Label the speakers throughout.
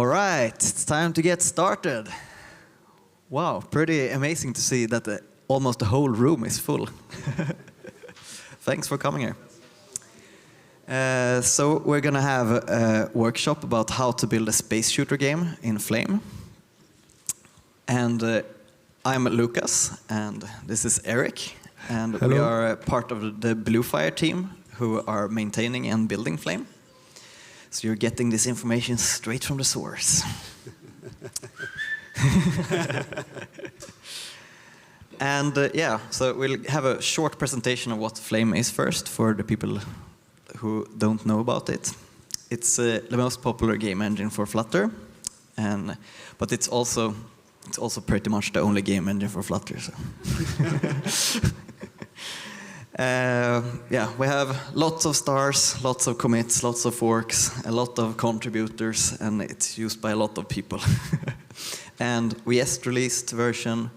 Speaker 1: All right, it's time to get started. Wow, pretty amazing to see that almost the whole room is full. Thanks for coming here. So we're going to have a workshop about how to build a space shooter game in Flame. And I'm Lukas, and this is Erick. And
Speaker 2: Hello.
Speaker 1: We are part of the Blue Fire team who are maintaining and building Flame. So you're getting this information straight from the source. And yeah, so we'll have a short presentation of what Flame is first for the people who don't know about it. It's the most popular game engine for Flutter, but it's also pretty much the only game engine for Flutter. So. Yeah, we have lots of stars, lots of commits, lots of forks, a lot of contributors, and it's used by a lot of people. And we just released version.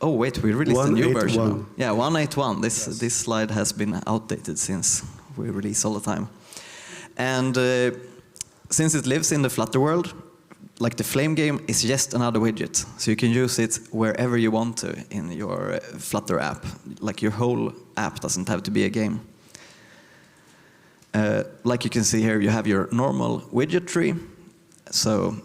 Speaker 1: Oh wait, we released a new version. Yeah, 181. This slide has been outdated since we release all the time. And since it lives in the Flutter world, like the Flame game is just another widget. So you can use it wherever you want to in your Flutter app. Like your whole app doesn't have to be a game. Like you can see here, you have your normal widget tree. So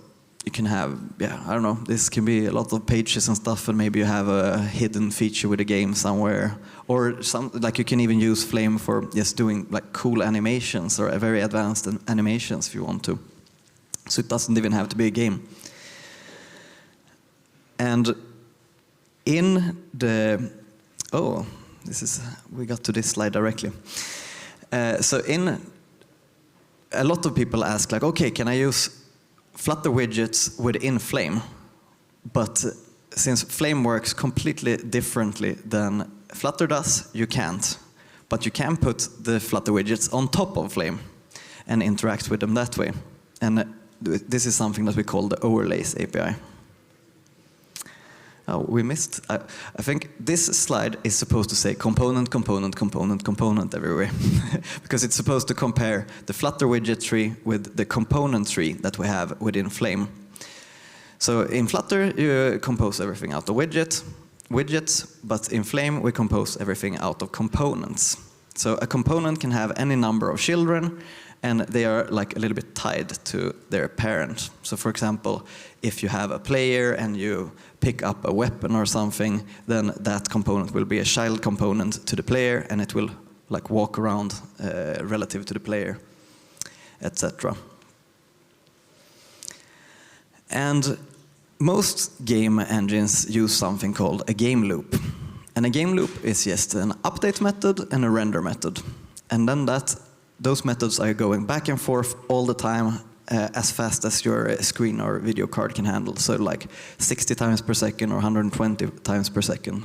Speaker 1: you can have, yeah, I don't know, this can be a lot of pages and stuff, and maybe you have a hidden feature with a game somewhere. Or like you can even use Flame for just doing like cool animations or very advanced animations if you want to. So it doesn't even have to be a game. And in the, we got to this slide directly. So a lot of people ask like, okay, can I use Flutter widgets within Flame? But since Flame works completely differently than Flutter does, you can't. But you can put the Flutter widgets on top of Flame and interact with them that way. And this is something that we call the Overlays API. Oh, we missed. I think this slide is supposed to say component, component, component, component everywhere. Because it's supposed to compare the Flutter widget tree with the component tree that we have within Flame. So in Flutter, you compose everything out of widgets, but in Flame, we compose everything out of components. So a component can have any number of children, and they are like a little bit tied to their parent. So for example, if you have a player and you pick up a weapon or something, then that component will be a child component to the player, and it will like walk around relative to the player, etc. And most game engines use something called a game loop. And a game loop is just an update method and a render method. And then those methods are going back and forth all the time as fast as your screen or video card can handle. So like 60 times per second or 120 times per second.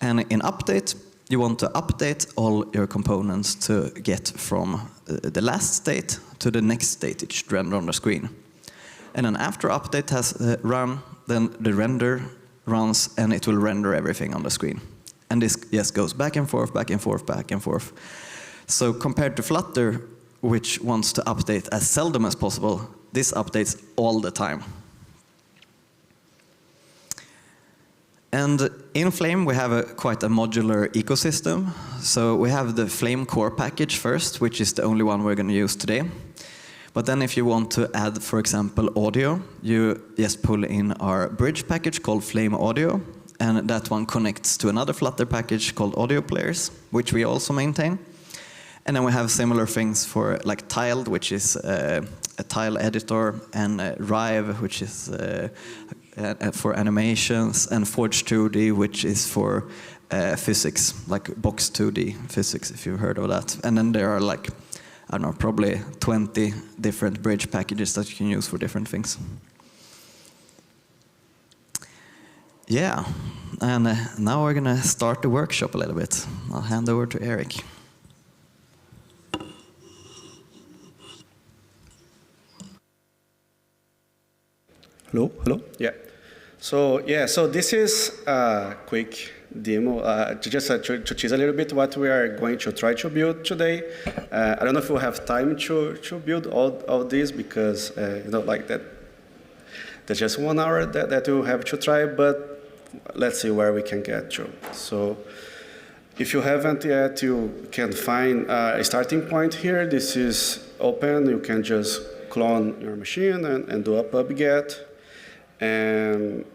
Speaker 1: And in update, you want to update all your components to get from the last state to the next state it should render on the screen. And then after update has run, then the render runs and it will render everything on the screen. And this just goes back and forth, back and forth, back and forth. So compared to Flutter, which wants to update as seldom as possible, this updates all the time. And in Flame, we have quite a modular ecosystem. So we have the Flame core package first, which is the only one we're going to use today. But then if you want to add, for example, audio, you just pull in our bridge package called Flame Audio. And that one connects to another Flutter package called Audio Players, which we also maintain. And then we have similar things for like Tiled, which is a tile editor, and Rive, which is for animations, and Forge 2D, which is for physics, like Box 2D physics, if you've heard of that. And then there are like, I don't know, probably 20 different bridge packages that you can use for different things. Yeah, and now we're going to start the workshop a little bit. I'll hand over to Erick.
Speaker 2: Hello?
Speaker 3: Yeah. So this is a quick
Speaker 2: demo, just to tease a little bit what we are going to try to build today. I don't know if we'll have time to build all this because, like that, there's just 1 hour that we'll have to try, but let's see where we can get to. So if you haven't yet, you can find a starting point here. This is open. You can just clone your machine and do a pub-get, and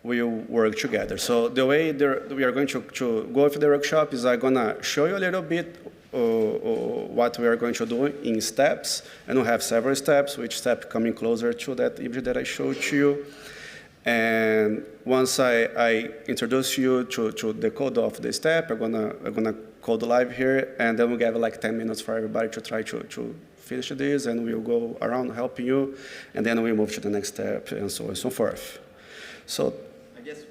Speaker 2: we'll work together. So the way we are going to go through the workshop is I'm going to show you a little bit what we are going to do in steps, and we'll have several steps, which step coming closer to that image that I showed to you. And once I introduce you to the code of the step, I'm gonna code live here, and then we'll give like 10 minutes for everybody to try to finish this, and we'll go around helping you, and then we move to the next step, and so on and so forth. So
Speaker 1: I guess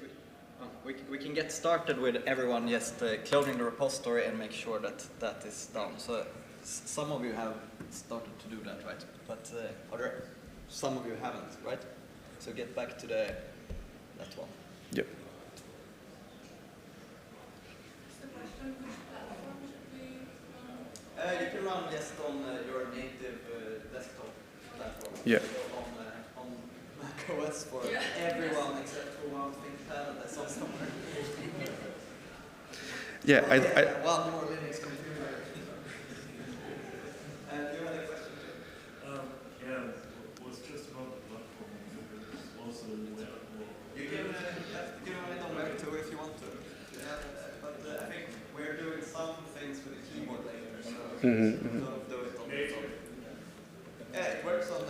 Speaker 1: we can get started with everyone just cloning the repository and make sure that is done. So some of you have started to do that, right? But some of you haven't, right? So get back to that one.
Speaker 2: Yep.
Speaker 1: You can run just on your native desktop platform.
Speaker 2: Yeah.
Speaker 1: So on Mac OS for everyone except for one ThinkPad that's on somewhere.
Speaker 2: Yeah,
Speaker 1: one more Linux computer. Do you have any questions?
Speaker 3: Yeah, it was just about the platform. Also,
Speaker 1: you can run it on Web too if you want to. But I think we're doing some things with the keyboard later, so don't do it on the phone. Yeah, it works on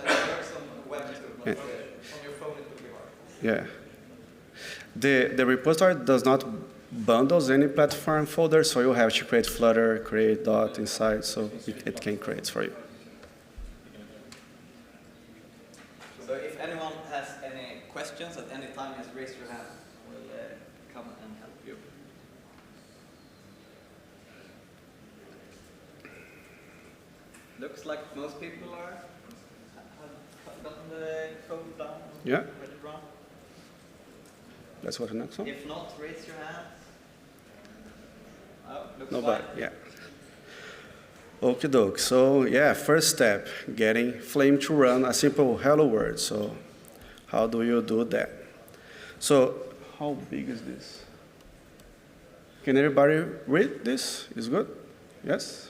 Speaker 1: Web too, but on your phone it will be hard.
Speaker 2: yeah. The repository does not bundles any platform folder, so you have to create Flutter, create dot inside, so it can create for you.
Speaker 1: So if anyone has any questions at any time, just raise your hand. We'll come and help you. Looks like most people have gotten the code down.
Speaker 2: Yeah.
Speaker 1: Ready to run.
Speaker 2: Let's go to the next one.
Speaker 1: If not, raise your hand. Oh, looks
Speaker 2: Nobody,
Speaker 1: fine.
Speaker 2: yeah. Okie doke. So yeah, first step, getting Flame to run a simple hello world. So how do you do that? So how big is this? Can everybody read this? Is good? Yes?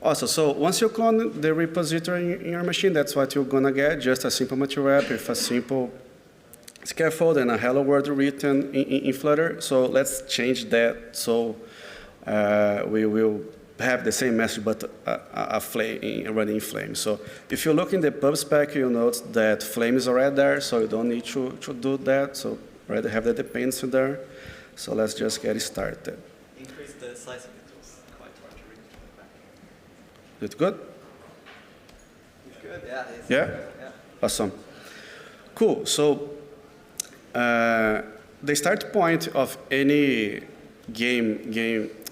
Speaker 2: Also, so once you clone the repository in your machine, that's what you're gonna get, just a simple material app with a simple scaffold and a hello world written in Flutter. So let's change that so we will have the same message but a flame running in Flame. So if you look in the pub spec, you'll note that Flame is already there, so you don't need to do that. So already have the dependency there. So let's just get started.
Speaker 1: Increase the size of it. It was quite hard to read.
Speaker 2: Is it good?
Speaker 1: It's good, yeah. It's
Speaker 2: Yeah?
Speaker 1: good, yeah.
Speaker 2: Awesome. Cool. So the start point of any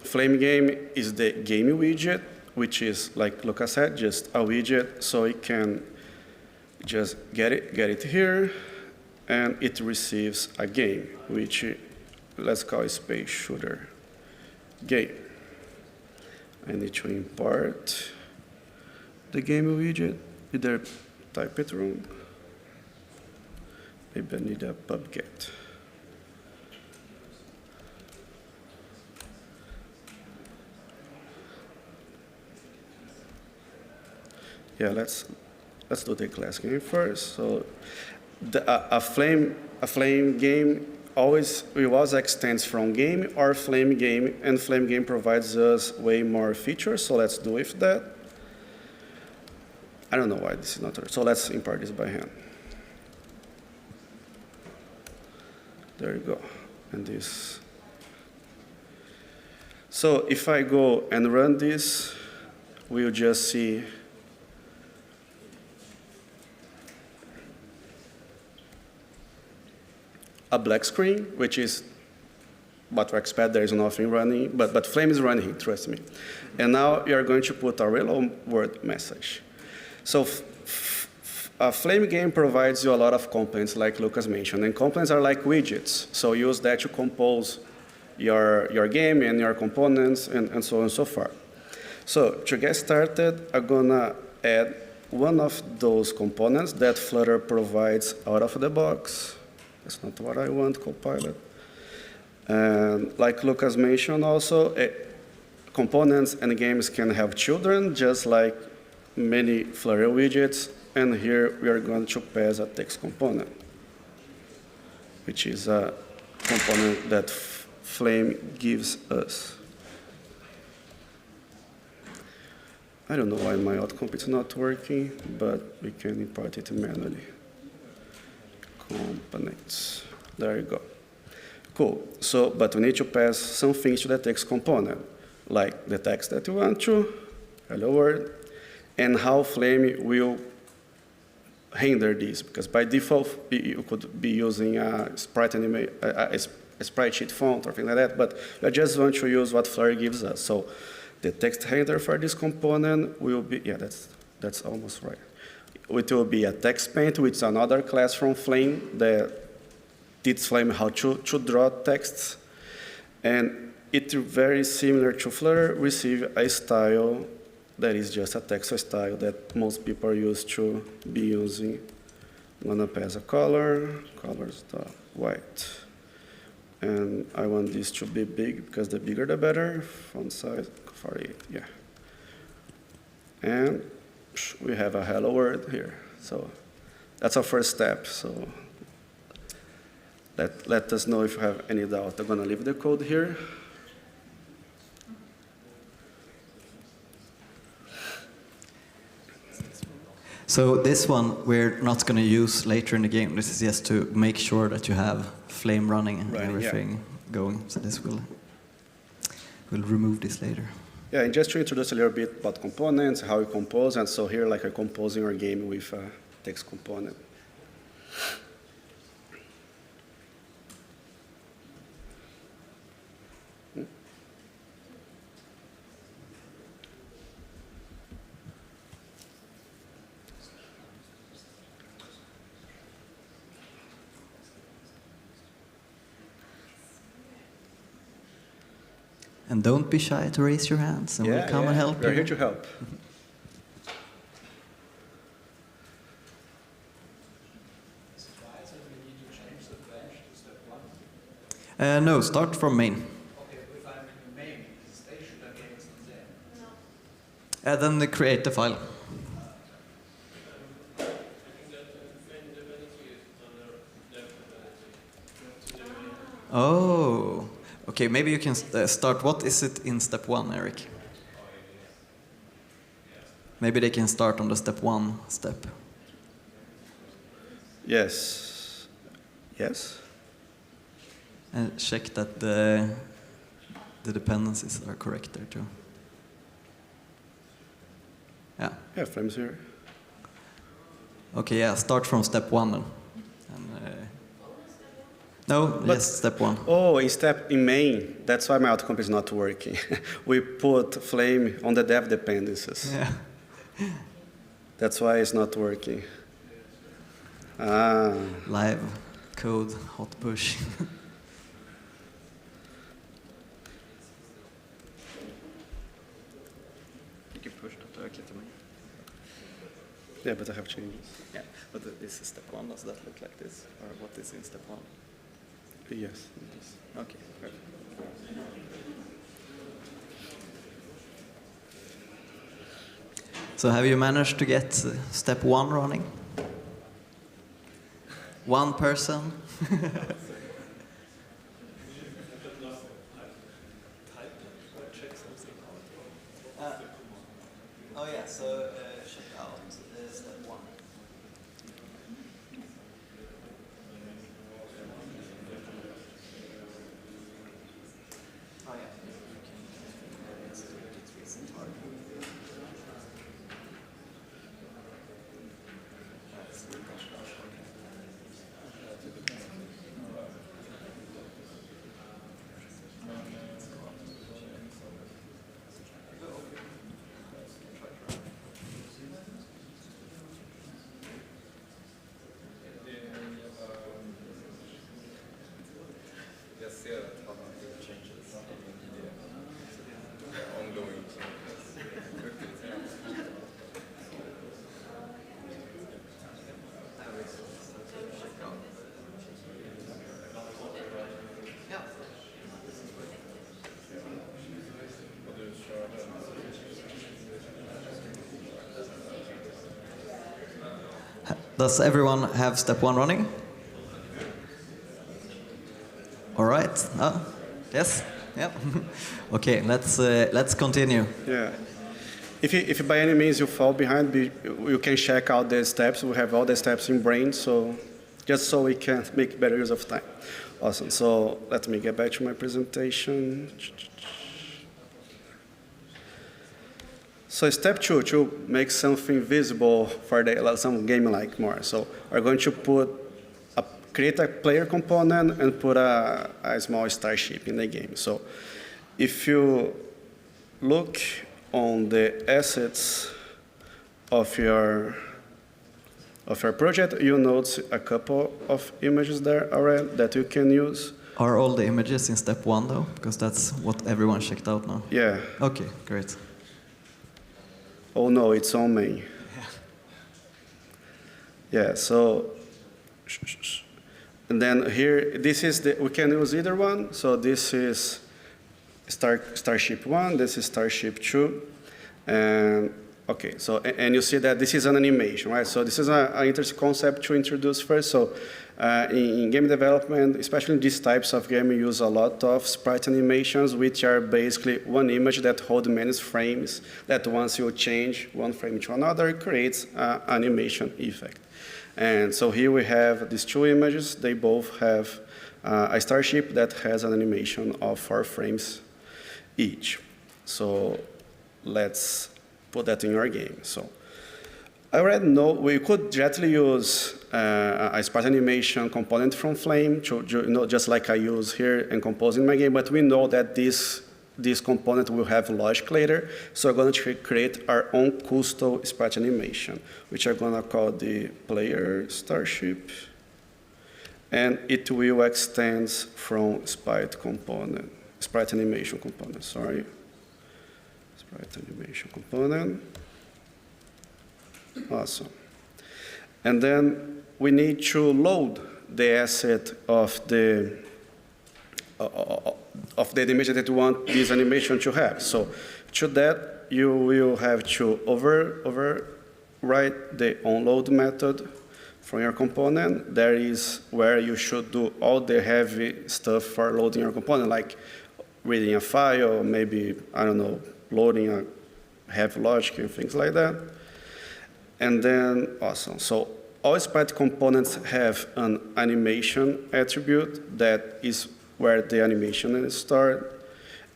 Speaker 2: Flame game is the game widget, which is, like Lukas said, just a widget. So it can just get it here, and it receives a game, which let's call Space Shooter game. I need to import the game widget, either type it wrong. Maybe I need a pub-get. Yeah, let's do the class game first. So a flame game always extends from game or flame game, and flame game provides us way more features. So let's do with that. I don't know why this is not there. So let's import this by hand. There you go. And this. So if I go and run this, we'll just see a black screen, which is what we expect. There is nothing running, but Flame is running, trust me. And now you're going to put a hello world message. So a Flame game provides you a lot of components, like Lukas mentioned, and components are like widgets. So use that to compose your game and your components and so on and so forth. So to get started, I'm gonna add one of those components that Flutter provides out of the box. That's not what I want, Copilot. And like Lukas mentioned also, components and games can have children, just like many Flutter widgets. And here we are going to pass a text component, which is a component that Flame gives us. I don't know why my outcomp is not working, but we can import it manually. Components. There you go. Cool. So, but we need to pass some things to the text component, like the text that you want to, hello world, and how Flame will render this, because by default you could be using a sprite a sprite sheet font or things like that, but I just want to use what Flutter gives us. So the text render for this component will be, yeah, that's almost right. It will be a text paint, which is another class from Flame that teaches Flame how to draw texts. And it's very similar to Flutter, receive a style that is just a text style that most people are used to be using. I'm gonna pass a color, colors the white. And I want this to be big, because the bigger the better. Font size, 48, yeah. And we have a hello world here. So that's our first step. So let us know if you have any doubt. I'm gonna leave the code here.
Speaker 1: So this one we're not going to use later in the game. This is just to make sure that you have Flame running and everything going. So this we'll remove this later.
Speaker 2: Yeah, and just to introduce a little bit about components, how we compose, and so here, like, we're composing our game with a text component.
Speaker 1: And don't be shy to raise your hands, and we'll come and help you.
Speaker 2: We're here to help.
Speaker 1: No, start from main.
Speaker 4: Okay, if I'm in the main station, the game is not there.
Speaker 1: And then create the file. Oh, okay, maybe you can start. What is it in step 1, Eric? Maybe they can start on the step 1 step.
Speaker 2: Yes. Yes?
Speaker 1: And check that the dependencies are correct there too. Yeah.
Speaker 2: Yeah, Flame's here.
Speaker 1: Okay, yeah, start from step 1 then. And, no, yes, step 1.
Speaker 2: Oh, in main, that's why my outcomp is not working. We put Flame on the dev dependencies.
Speaker 1: Yeah.
Speaker 2: That's why it's not working.
Speaker 1: Live code, hot push. You can push that directly to me.
Speaker 2: Yeah, but I have changes.
Speaker 1: Yeah, but this is step 1. Does that look like this? Or what is in step 1?
Speaker 2: Yes, it is.
Speaker 1: Okay, perfect. So have you managed to get step 1 running? One person? Oh yeah, so check out step 1. Oh yeah. Does everyone have step 1 running? All right. Yes. Yep. Okay. Let's continue.
Speaker 2: Yeah. If by any means you fall behind, you can check out the steps. We have all the steps in Brain, so just so we can make better use of time. Awesome. So let me get back to my presentation. So step 2, to make something visible for some game-like more. So we're going to create a player component and put a small starship in the game. So if you look on the assets of your project, you notice a couple of images there already that you can use.
Speaker 1: Are all the images in step 1 though? Because that's what everyone checked out now.
Speaker 2: Yeah.
Speaker 1: Okay, great.
Speaker 2: Oh no, it's on main. Yeah, so, and then here, we can use either one. So this is Starship 1, this is Starship 2. And okay, so, and you see that this is an animation, right? So this is an interesting concept to introduce first. So in game development, especially in these types of game, we use a lot of sprite animations, which are basically one image that holds many frames, that once you change one frame to another, it creates an animation effect. And so here we have these 2 images. They both have a starship that has an animation of 4 frames each. So let's put that in our game. So I already know we could directly use a sprite animation component from Flame, just like I use here and compose in my game, but we know that this component will have logic later, so we're going to create our own custom sprite animation, which I'm going to call the player starship, and it will extend from sprite animation component, sorry. Sprite animation component. Awesome. And then we need to load the asset of the animation that you want this animation to have. So to that, you will have to overwrite the onload method from your component. That is where you should do all the heavy stuff for loading your component, like reading a file, maybe, I don't know, loading a heavy logic and things like that. And then, awesome. So all sprite components have an animation attribute that is where the animation is stored.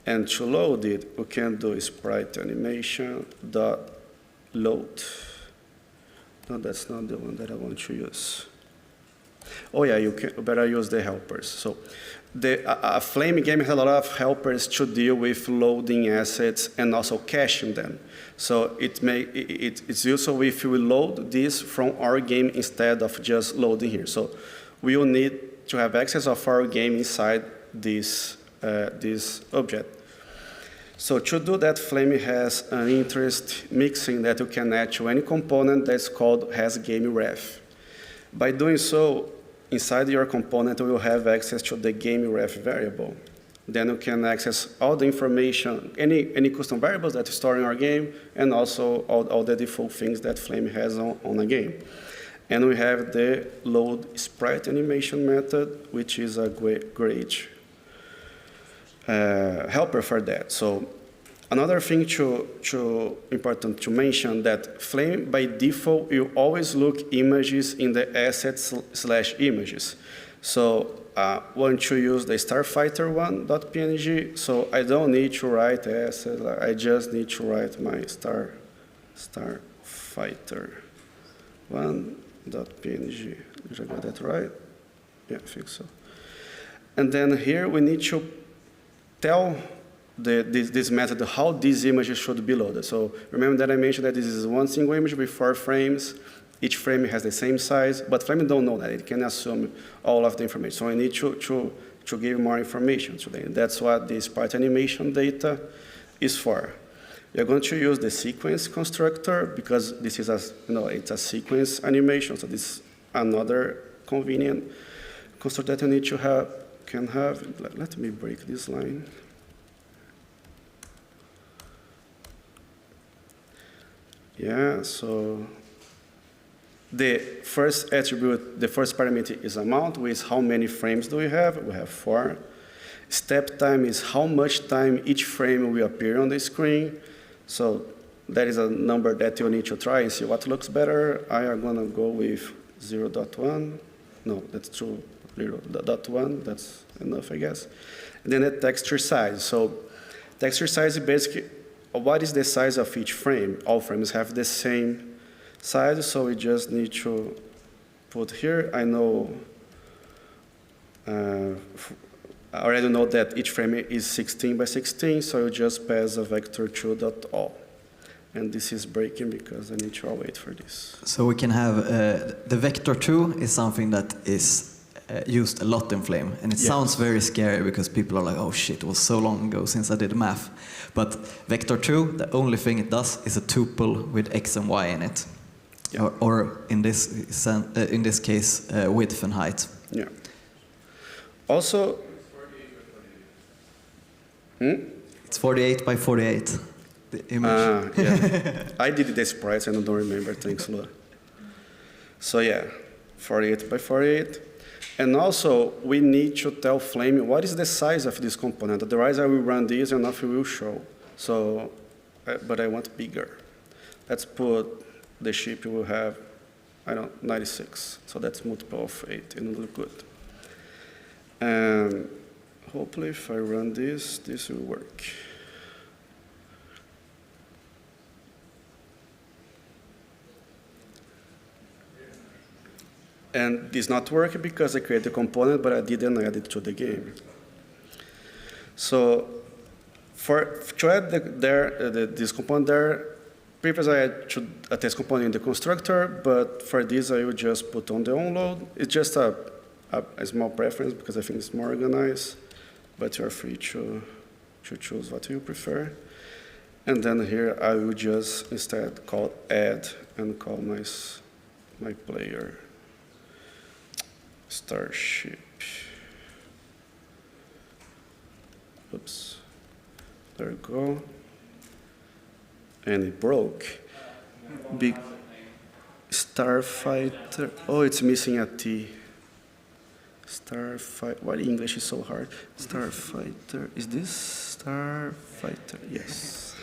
Speaker 2: And to load it, we can do sprite animation dot load. No, that's not the one that I want to use. Oh yeah, you better use the helpers. So a Flame game has a lot of helpers to deal with loading assets and also caching them. So it's useful if we load this from our game instead of just loading here. So we will need to have access of our game inside this object. So to do that, Flame has an interest mixing that you can add to any component that's called hasGameRef. By doing so, inside your component, we will have access to the GameRef variable. Then you can access all the information, any custom variables that you store in our game, and also all the default things that Flame has on a game. And we have the load sprite animation method, which is a great helper for that. So another thing important to mention that Flame by default will always look images in the assets/images. So want to use the starfighter1.png, so I don't need to write asset, I just need to write my starfighter1.png. Did I get that right? Yeah, I think so. And then here we need to tell this method how these images should be loaded. So remember that I mentioned that this is one single image with 4 frames. Each frame has the same size, but Flame don't know that. It can assume all of the information. So I need to give more information to them. That's what the sprite animation data is for. We are going to use the sequence constructor because this is it's a sequence animation. So this is another convenient constructor that you need to have. Let me break this line. Yeah, so the first attribute, the first parameter is amount, which is how many frames do we have? We have 4. Step time is how much time each frame will appear on the screen. So that is a number that you need to try and see what looks better. I am going to go with 0.1. No, that's too little. 0.1, that's enough, I guess. And then the texture size. So texture size is basically what is the size of each frame. All frames have the same size, so we just need to put here. I know, I already know that each frame is 16 by 16, so you just pass a vector2.all. And this is breaking because I need to wait for this.
Speaker 1: So we can have, the vector2 is something that is used a lot in Flame, and it sounds very scary because people are like, oh shit, it was so long ago since I did math. But vector2, the only thing it does is a tuple with x and y in it. Yeah. Or in this case, width and height.
Speaker 2: Yeah. Also,
Speaker 1: it's 48 by 48, the image.
Speaker 2: Yeah. I did the sprites and I don't remember, thanks, Lua. So yeah, 48 by 48. And also, we need to tell Flame what is the size of this component. Otherwise, I will run this and nothing will show. So, but I want bigger. Let's put the ship will have, I don't know, 96. So that's multiple of 8, and it'll look good. And hopefully, if I run this, this will work. And this not working because I created a component, but I didn't add it to the game. So to add this component there, previously I had to attach component in the constructor, but for this I will just put on the onload. It's just a small preference because I think it's more organized, but you're free to choose what you prefer. And then here I will just instead call add and call my player Starship. Oops. There we go. And it broke. Big Starfighter. Oh, it's missing a T. Starfighter. Why English is so hard? Starfighter. Is this Starfighter? Yes.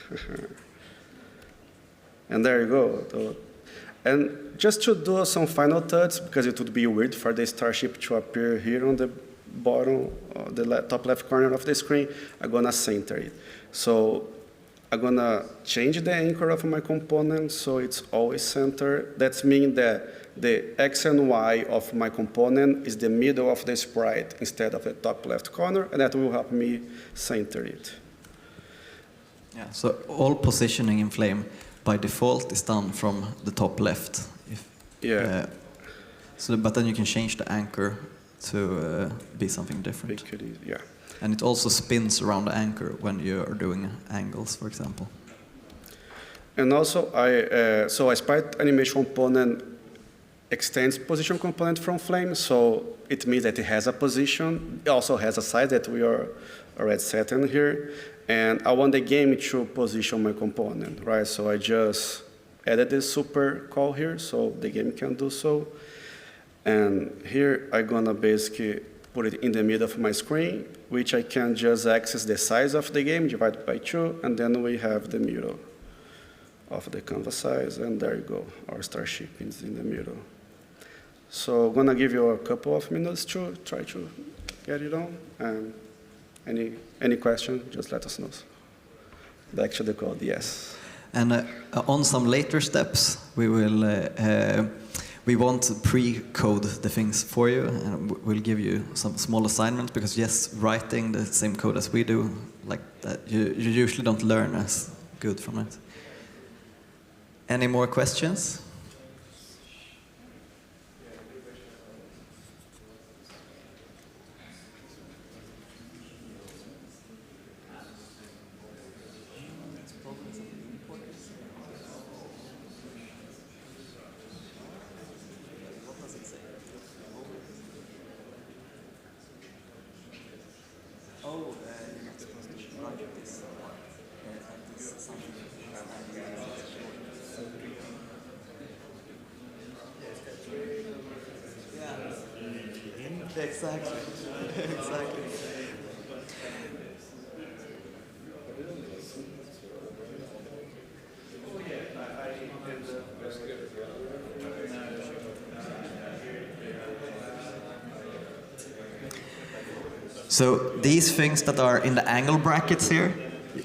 Speaker 2: And there you go. And just to do some final touch, because it would be weird for the Starship to appear here on the bottom, the top left corner of the screen, I'm gonna center it. So I'm gonna change the anchor of my component so it's always centered. That means that the X and Y of my component is the middle of the sprite instead of the top left corner, and that will help me center it.
Speaker 1: Yeah. So all positioning in Flame by default is done from the top left. But then you can change the anchor to be something different.
Speaker 2: Yeah.
Speaker 1: And it also spins around the anchor when you are doing angles, for example.
Speaker 2: And also, so a sprite animation component extends position component from Flame, so it means that it has a position. It also has a size that we are already set in here. And I want the game to position my component, right? So I just added this super call here, so the game can do so. And here I'm gonna basically put it in the middle of my screen, which I can just access the size of the game divided by 2, and then we have the middle of the canvas size, and there you go, our Starship is in the middle. So I'm gonna give you a couple of minutes to try to get it on, and any question, just let us know. Back to the code, yes.
Speaker 1: And on some later steps, we will we won't pre-code the things for you, and we'll give you some small assignments because yes, writing the same code as we do, like that, you usually don't learn as good from it. Any more questions? Exactly. Exactly. So these things that are in the angle brackets here,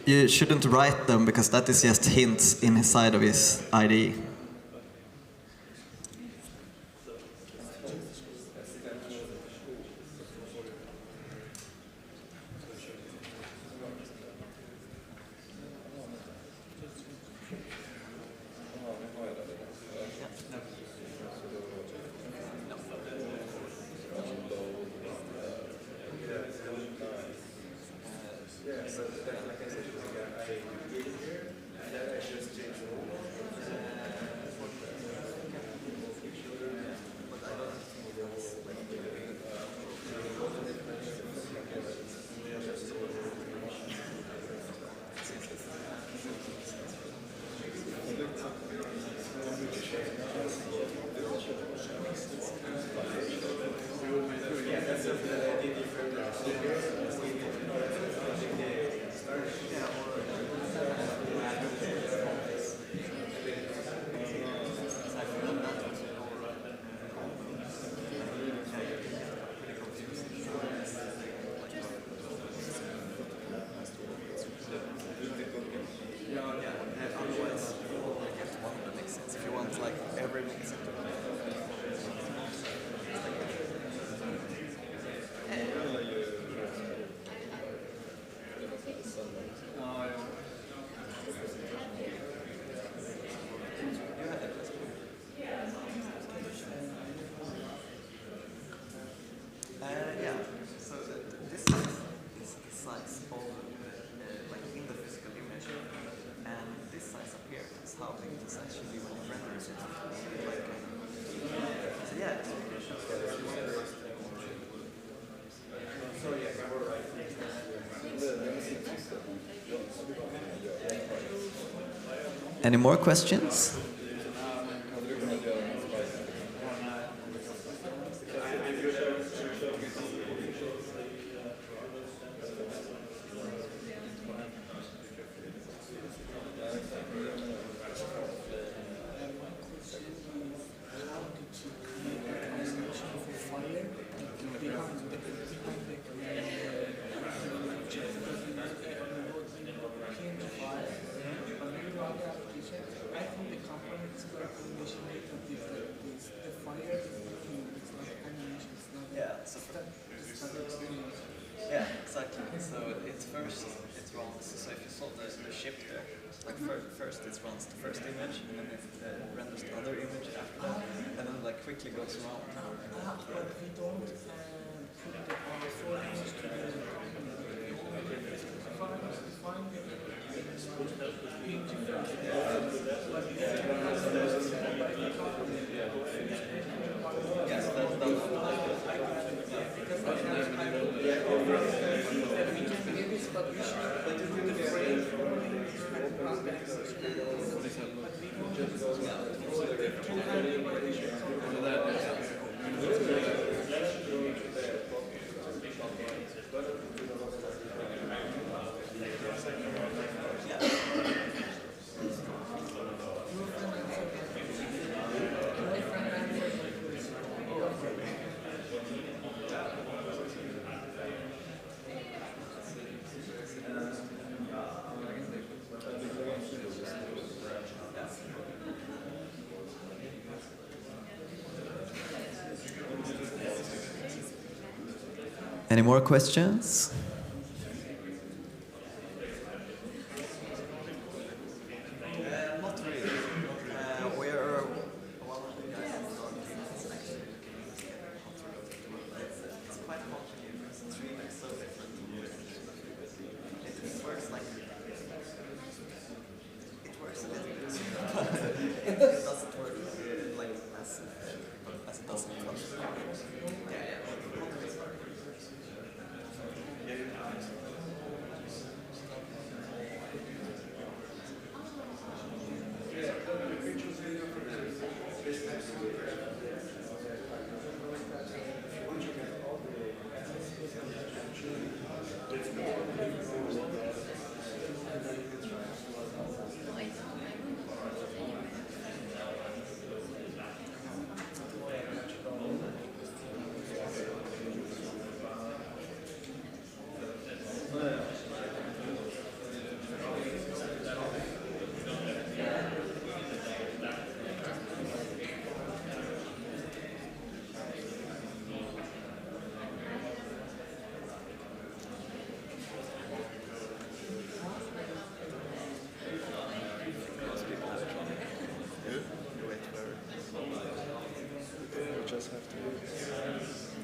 Speaker 1: you shouldn't write them because that is just hints inside of his IDE. Any more questions? Yeah, exactly. So it's first, it runs, so if you saw the shift there, like first it runs the first image, and then it renders the other image after that, and then like quickly goes around.
Speaker 5: But we don't put our four images together.
Speaker 1: Yes, that's done. Any more questions? Not really. We're one of the guys in our team is actually it's quite complicated because it's really so different. It works like it works a little bit. It doesn't work like as it does in Klingsbo. Yeah.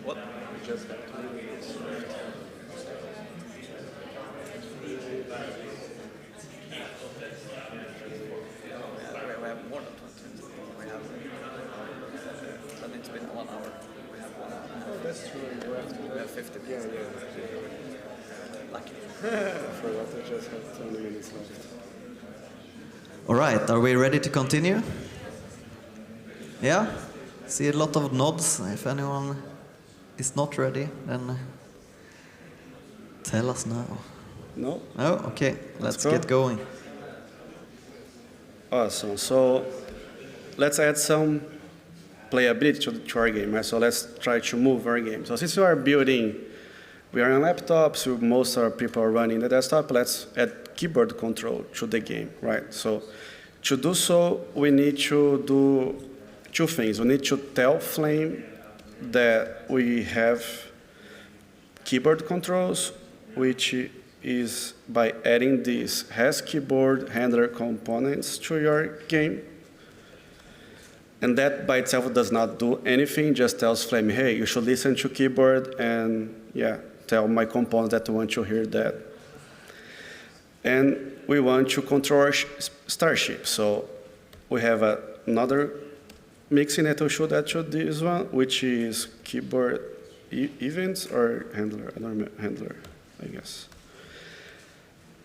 Speaker 2: What? We just have 20 minutes left.
Speaker 4: We have more than 20. We have, but it's been 1 hour. We have 1 hour.
Speaker 2: Oh, that's true.
Speaker 4: We have 50 minutes. Lucky.
Speaker 2: I forgot I just have 20 minutes left.
Speaker 1: All right, are we ready to continue? Yeah? See a lot of nods. If anyone is not ready, then tell us now.
Speaker 2: No?
Speaker 1: Oh, okay, let's
Speaker 2: go.
Speaker 1: get going.
Speaker 2: Awesome. So let's add some playability to our game. Right? So let's try to move our game. So since we are building, we are on laptops, so most of our people are running the desktop, let's add keyboard control to the game, right? So to do so, we need to do two things. We need to tell Flame that we have keyboard controls, which is by adding these has keyboard handler components to your game. And that by itself does not do anything, just tells Flame, hey, you should listen to keyboard and yeah, tell my components that you want to hear that. And we want to control our Starship. So we have another mixing that will show that to this one, which is keyboard events or handler, I don't remember, handler, I guess.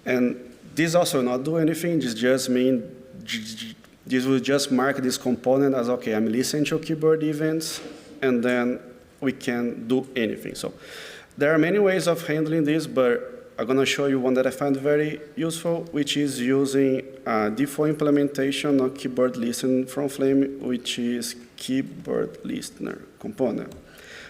Speaker 2: And this also will not do anything, this just means, this will just mark this component as, okay, I'm listening to keyboard events, and then we can do anything. So there are many ways of handling this, but I'm going to show you one that I find very useful, which is using a default implementation of keyboard listen from Flame, which is keyboard listener component.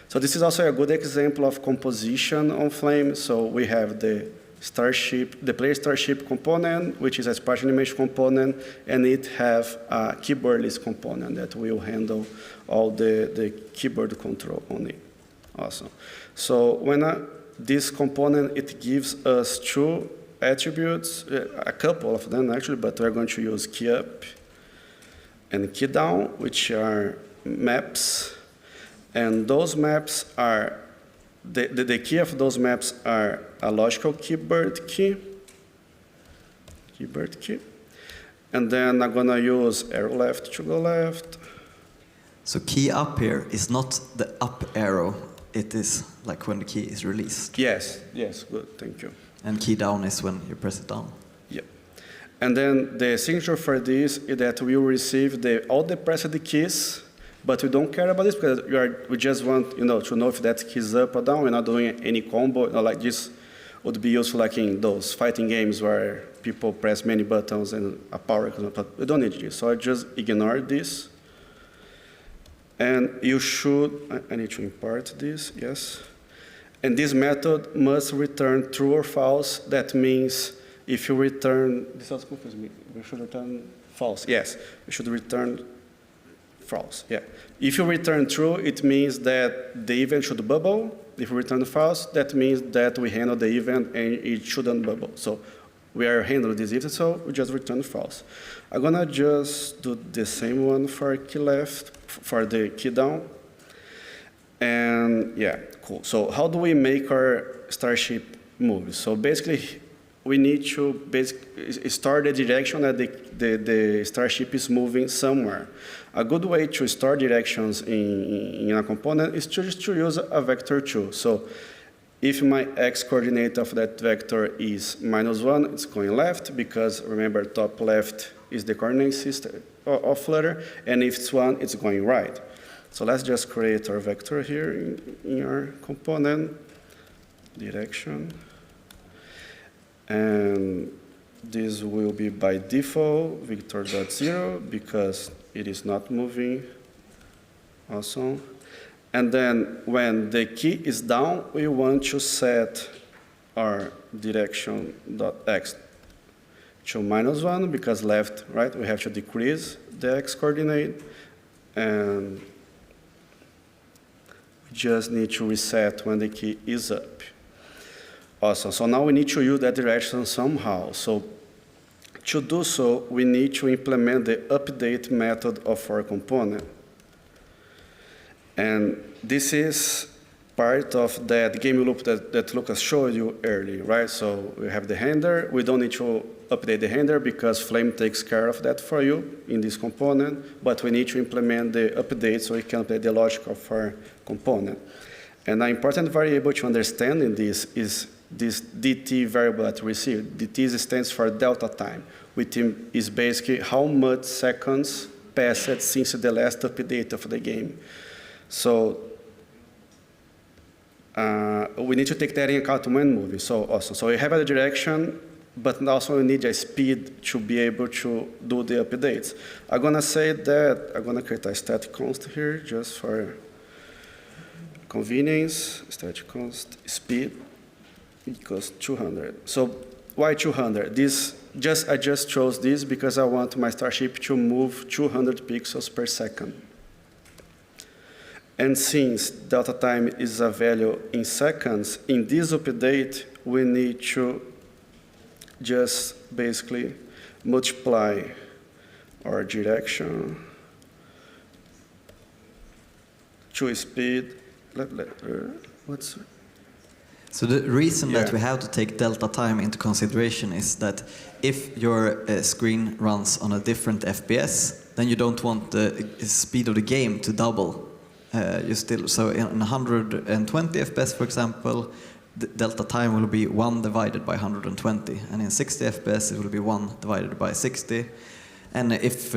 Speaker 2: So this is also a good example of composition on Flame. So we have the Starship, the player Starship component, which is a spatial animation component, and it have a keyboard list component that will handle all the keyboard control on it. Awesome. So when this component, it gives us two attributes, a couple of them actually, but we're going to use key up and key down, which are maps. And those maps are, the key of those maps are a logical keyboard key, and then I'm gonna use arrow left to go left.
Speaker 1: So key up here is not the up arrow, it is like when the key is released.
Speaker 2: Yes, good, thank you.
Speaker 1: And key down is when you press it down.
Speaker 2: Yep. And then the signature for this is that we will receive all the pressed keys, but we don't care about this because we just want to know if that key is up or down. We're not doing any combo. Like this would be useful like in those fighting games where people press many buttons and a power comes up. But we don't need this, so I just ignore this. And you should, I need to import this, yes. And this method must return true or false. That means if you return, this also confuses me, we should return false. Yes, we should return false, yeah. If you return true, it means that the event should bubble. If you return false, that means that we handle the event and it shouldn't bubble. So we are handling this event, so we just return false. I'm gonna just do the same one for key left, for the key down. And yeah, cool. So how do we make our Starship move? So basically, we need to store the direction that the Starship is moving somewhere. A good way to store directions in a component is just to use a vector tool. So if my x coordinate of that vector is -1, it's going left, because remember, top left is the coordinate system of Flutter, and if it's 1, it's going right. So let's just create our vector here in our component, direction. And this will be by default vector.0 because it is not moving. Awesome. And then when the key is down, we want to set our direction.x to -1 because left, right? We have to decrease the x coordinate, and we just need to reset when the key is up. Awesome, so now we need to use that direction somehow. So to do so, we need to implement the update method of our component. And this is part of that game loop that Lukas showed you earlier, right? So we have the handler. We don't need to update the handler because Flame takes care of that for you in this component, but we need to implement the update so we can update the logic of our component. And an important variable to understand in this is this DT variable that we receive. DT stands for delta time, which is basically how much seconds passed since the last update of the game. So we need to take that into account when moving. So we have a direction, but also we need a speed to be able to do the updates. I'm gonna say that I'm gonna create a static const here just for convenience. Static const speed equals 200. So why 200? I just chose this because I want my Starship to move 200 pixels per second. And since delta time is a value in seconds, in this update, we need to just basically multiply our direction to speed.
Speaker 1: So the reason that we have to take delta time into consideration is that if your screen runs on a different FPS, then you don't want the speed of the game to double. So in 120 FPS, for example, the delta time will be 1 divided by 120, and in 60 FPS it will be 1 divided by 60. And if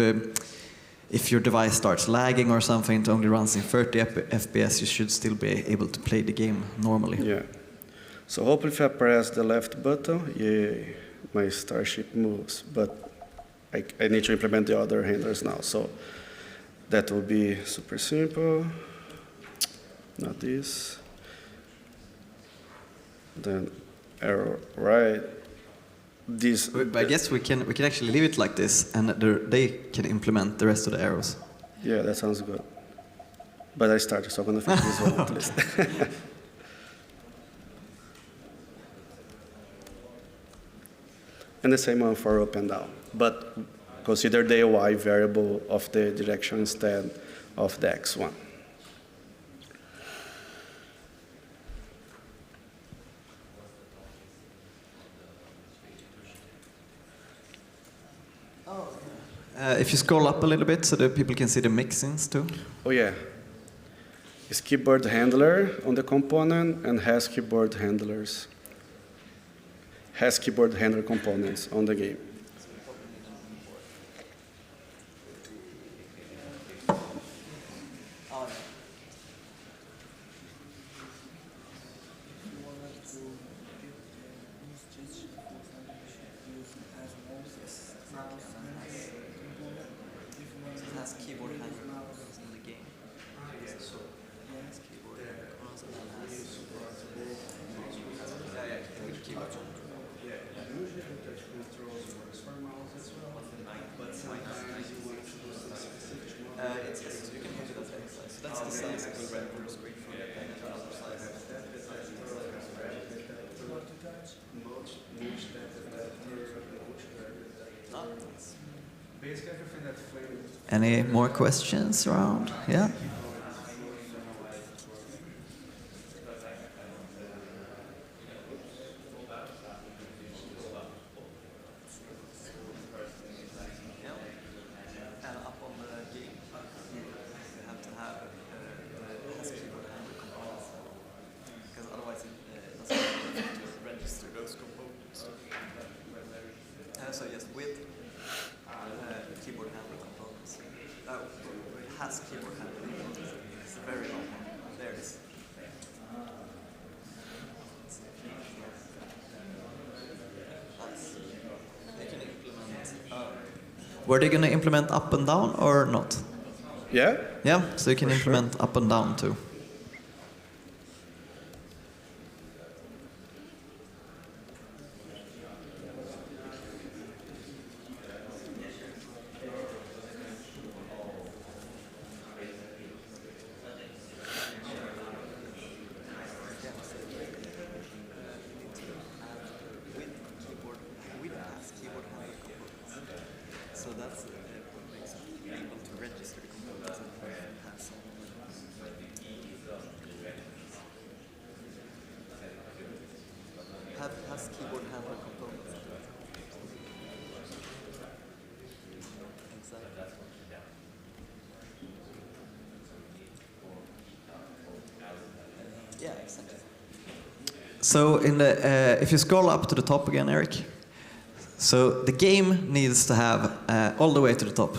Speaker 1: your device starts lagging or something, it only runs in 30 FPS, you should still be able to play the game normally.
Speaker 2: Yeah. So hopefully if I press the left button, yay, my Starship moves. But I need to implement the other handlers now. So that will be super simple. Not this. Then arrow right. This.
Speaker 1: But I guess we can actually leave it like this, and they can implement the rest of the arrows.
Speaker 2: Yeah, that sounds good. But I started, so I'm gonna fix this one at least. And the same one for up and down. But consider the y variable of the direction instead of the x1.
Speaker 1: If you scroll up a little bit so that people can see the mixins too.
Speaker 2: Oh yeah. It's keyboard handler on the component and has keyboard handlers. Has keyboard handler components on the game.
Speaker 1: Any more questions around? Yeah?
Speaker 6: So yes, with keyboard handling components. It has keyboard handling components. It's a very long one. There it is. They can implement.
Speaker 1: Were they going to implement up and down or not?
Speaker 2: Yeah?
Speaker 1: Yeah, so you can implement up and down too.
Speaker 6: So that's what makes it able to register the components and pass on.
Speaker 1: So if you scroll up to the top again, Eric. So the game needs to have all the way to the top.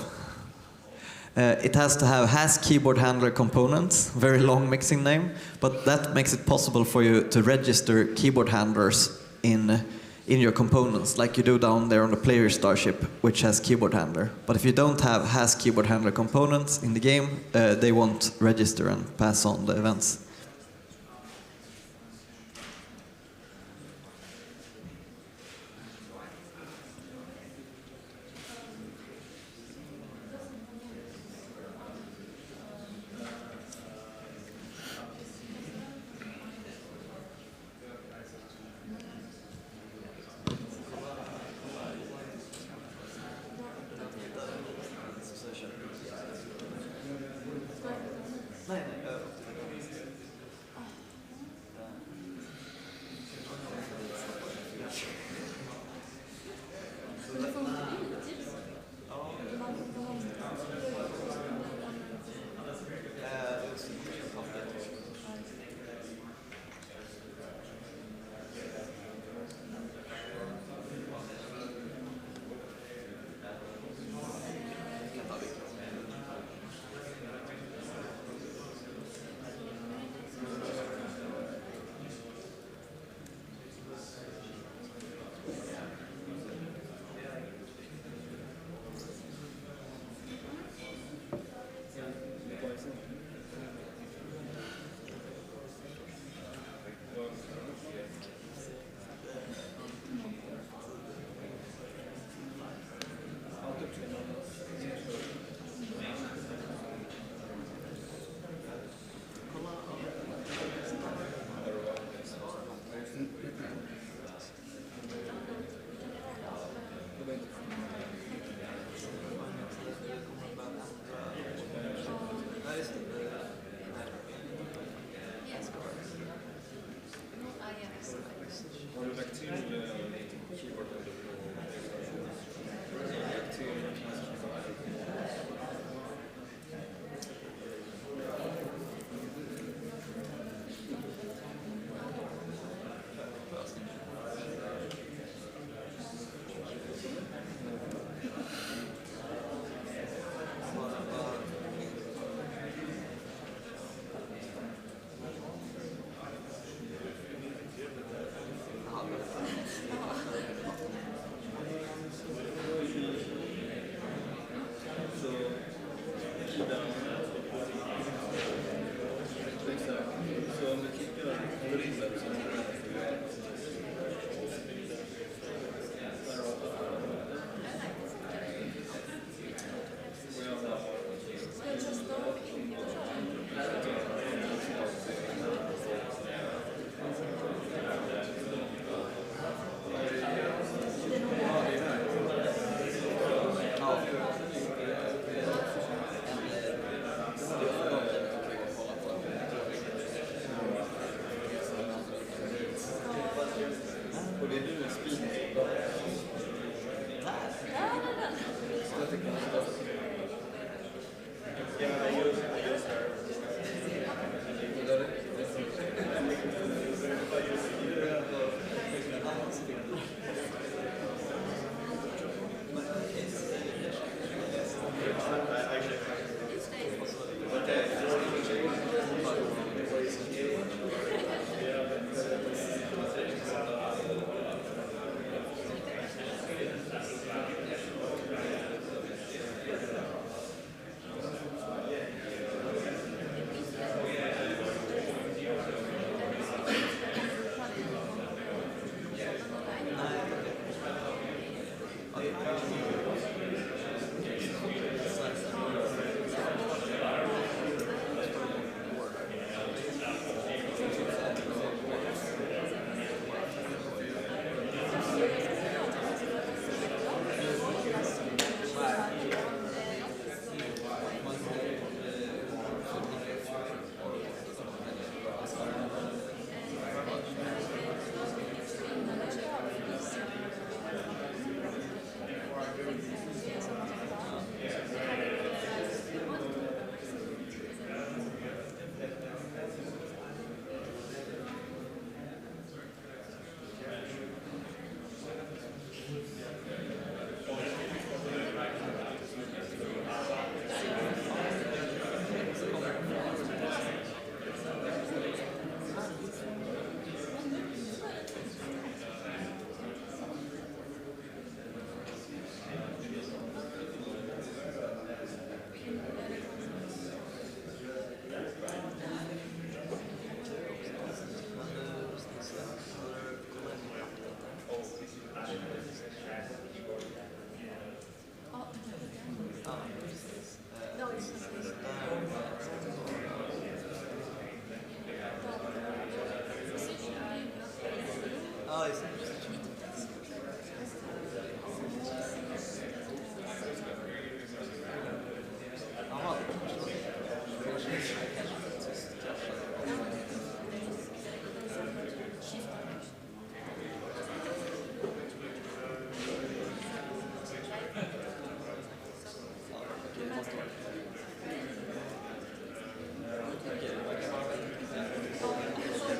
Speaker 1: It has to have has keyboard handler components, very long mixing name, but that makes it possible for you to register keyboard handlers in your components, like you do down there on the player starship, which has keyboard handler. But if you don't have has keyboard handler components in the game, they won't register and pass on the events.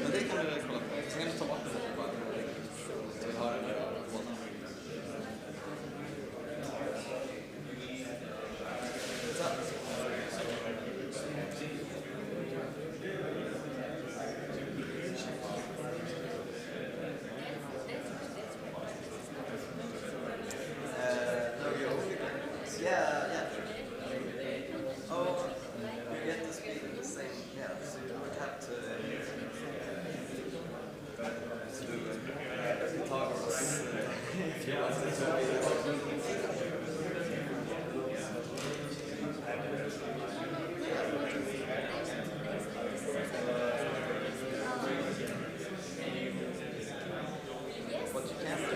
Speaker 4: Men det kan du väl kolla på. Sen kan du ta bort den bara. Så vi har den här bollen.
Speaker 6: Yeah, yeah. Oh, you get the speed in the same. Yeah, so you would have to do toggles if you wanted to. What you can do is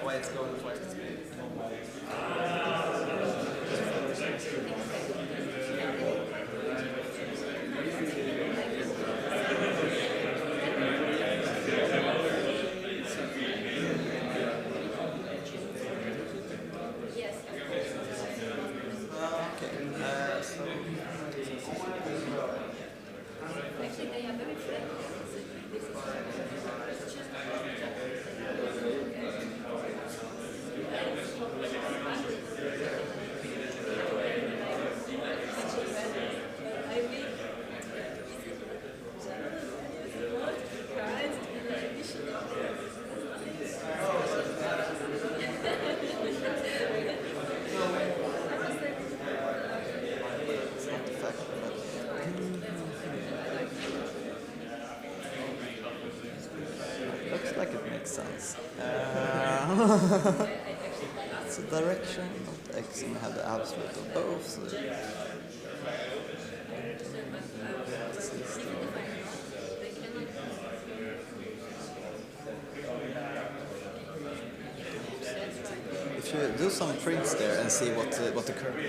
Speaker 6: why it's going twice the speed.
Speaker 5: Actually, they are very friendly.
Speaker 6: Looks like it makes sense. It's a direction of X and have the absolute of both. So if you do some prints there and see what the curve is.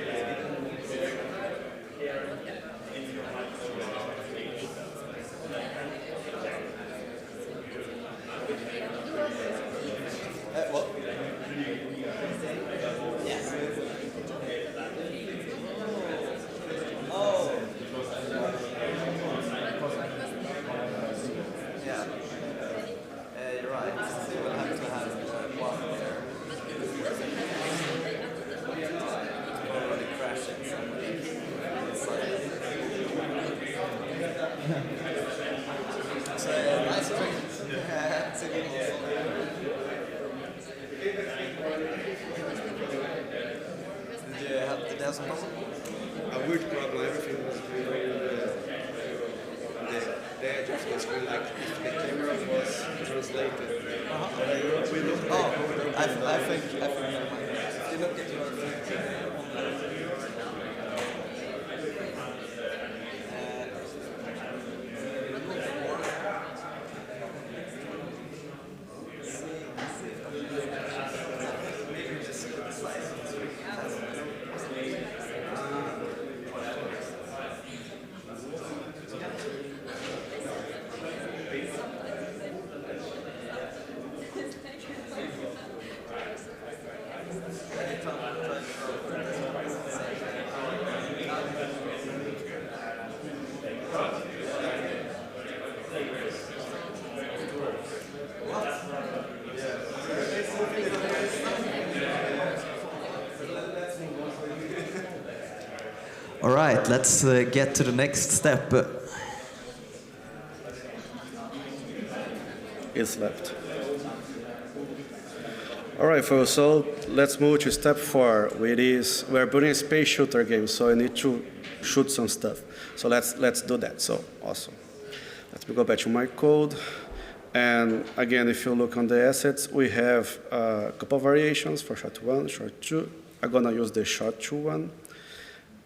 Speaker 6: What? Yes. Oh. Yeah. You're right. So you will have to have one there. Already crashing somewhere inside. So nice trick. It's a good one. Did you have some problem?
Speaker 2: A weird problem. Everything was really the edge of the screen, like if the camera was translated. We looked
Speaker 6: Oh, I think never mind. If you look at your All right, let's get to the next step.
Speaker 2: Is left. All right, folks, so let's move to step 4, which is we're building a space shooter game, so I need to shoot some stuff. So let's do that. So awesome. Let me go back to my code. And again, if you look on the assets, we have a couple of variations for shot 1, shot 2. I'm gonna use the shot 2 one.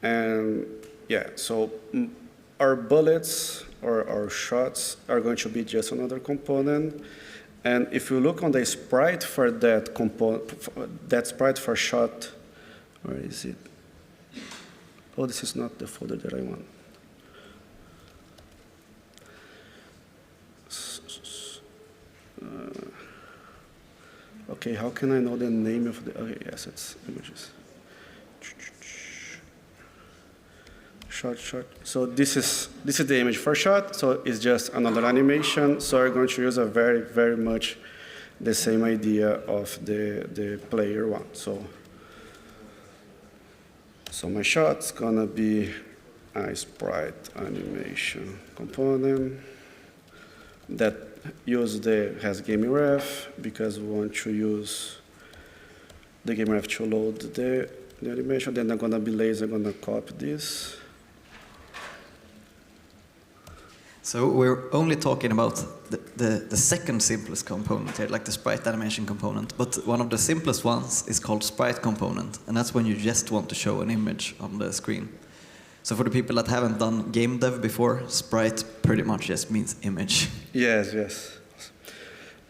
Speaker 2: And yeah, so our bullets or our shots are going to be just another component. And if you look on the sprite for that that sprite for shot, where is it? Oh, this is not the folder that I want. Okay, how can I know the name of the? Okay, yes, it's images. Shot. So this is the image for shot. So it's just another animation. So we're going to use a very much the same idea of the player one. So my shot's gonna be a sprite animation component that has game ref because we want to use the game ref to load the animation. Then I'm gonna be lazy. I'm gonna copy this.
Speaker 1: So we're only talking about the second simplest component here, like the sprite animation component, but one of the simplest ones is called sprite component, and that's when you just want to show an image on the screen. So for the people that haven't done game dev before, sprite pretty much just means image.
Speaker 2: Yes.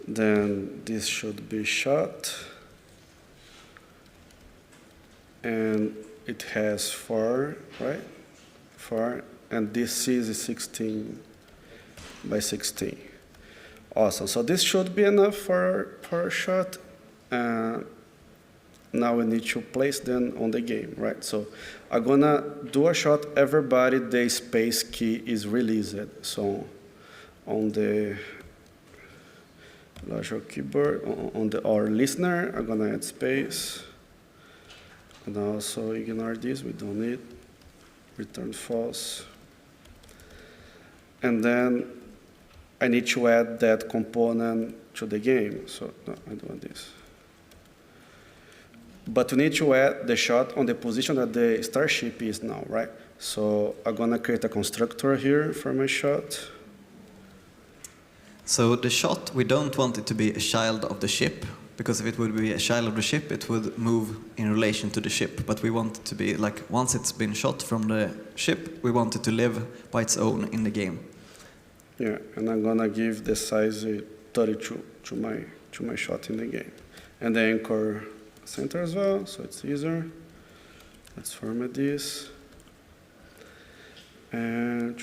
Speaker 2: Then this should be shot, and it has 4, right? 4, and this is 16 by 16. Awesome. So this should be enough for a shot. Now we need to place them on the game, right? So I'm gonna do a shot. Everybody, the space key is released. So on the larger keyboard, on our listener, I'm gonna add space. And also ignore this. We don't need. Return false. And then I need to add that component to the game. So no, I don't want this. But we need to add the shot on the position that the starship is now, right? So I'm gonna create a constructor here for my shot.
Speaker 1: So the shot, we don't want it to be a child of the ship, because if it would be a child of the ship, it would move in relation to the ship. But we want it to be like, once it's been shot from the ship, we want it to live by its own in the game.
Speaker 2: Yeah, and I'm gonna give the size 32 to my shot in the game. And the anchor center as well, so it's easier. Let's format this. And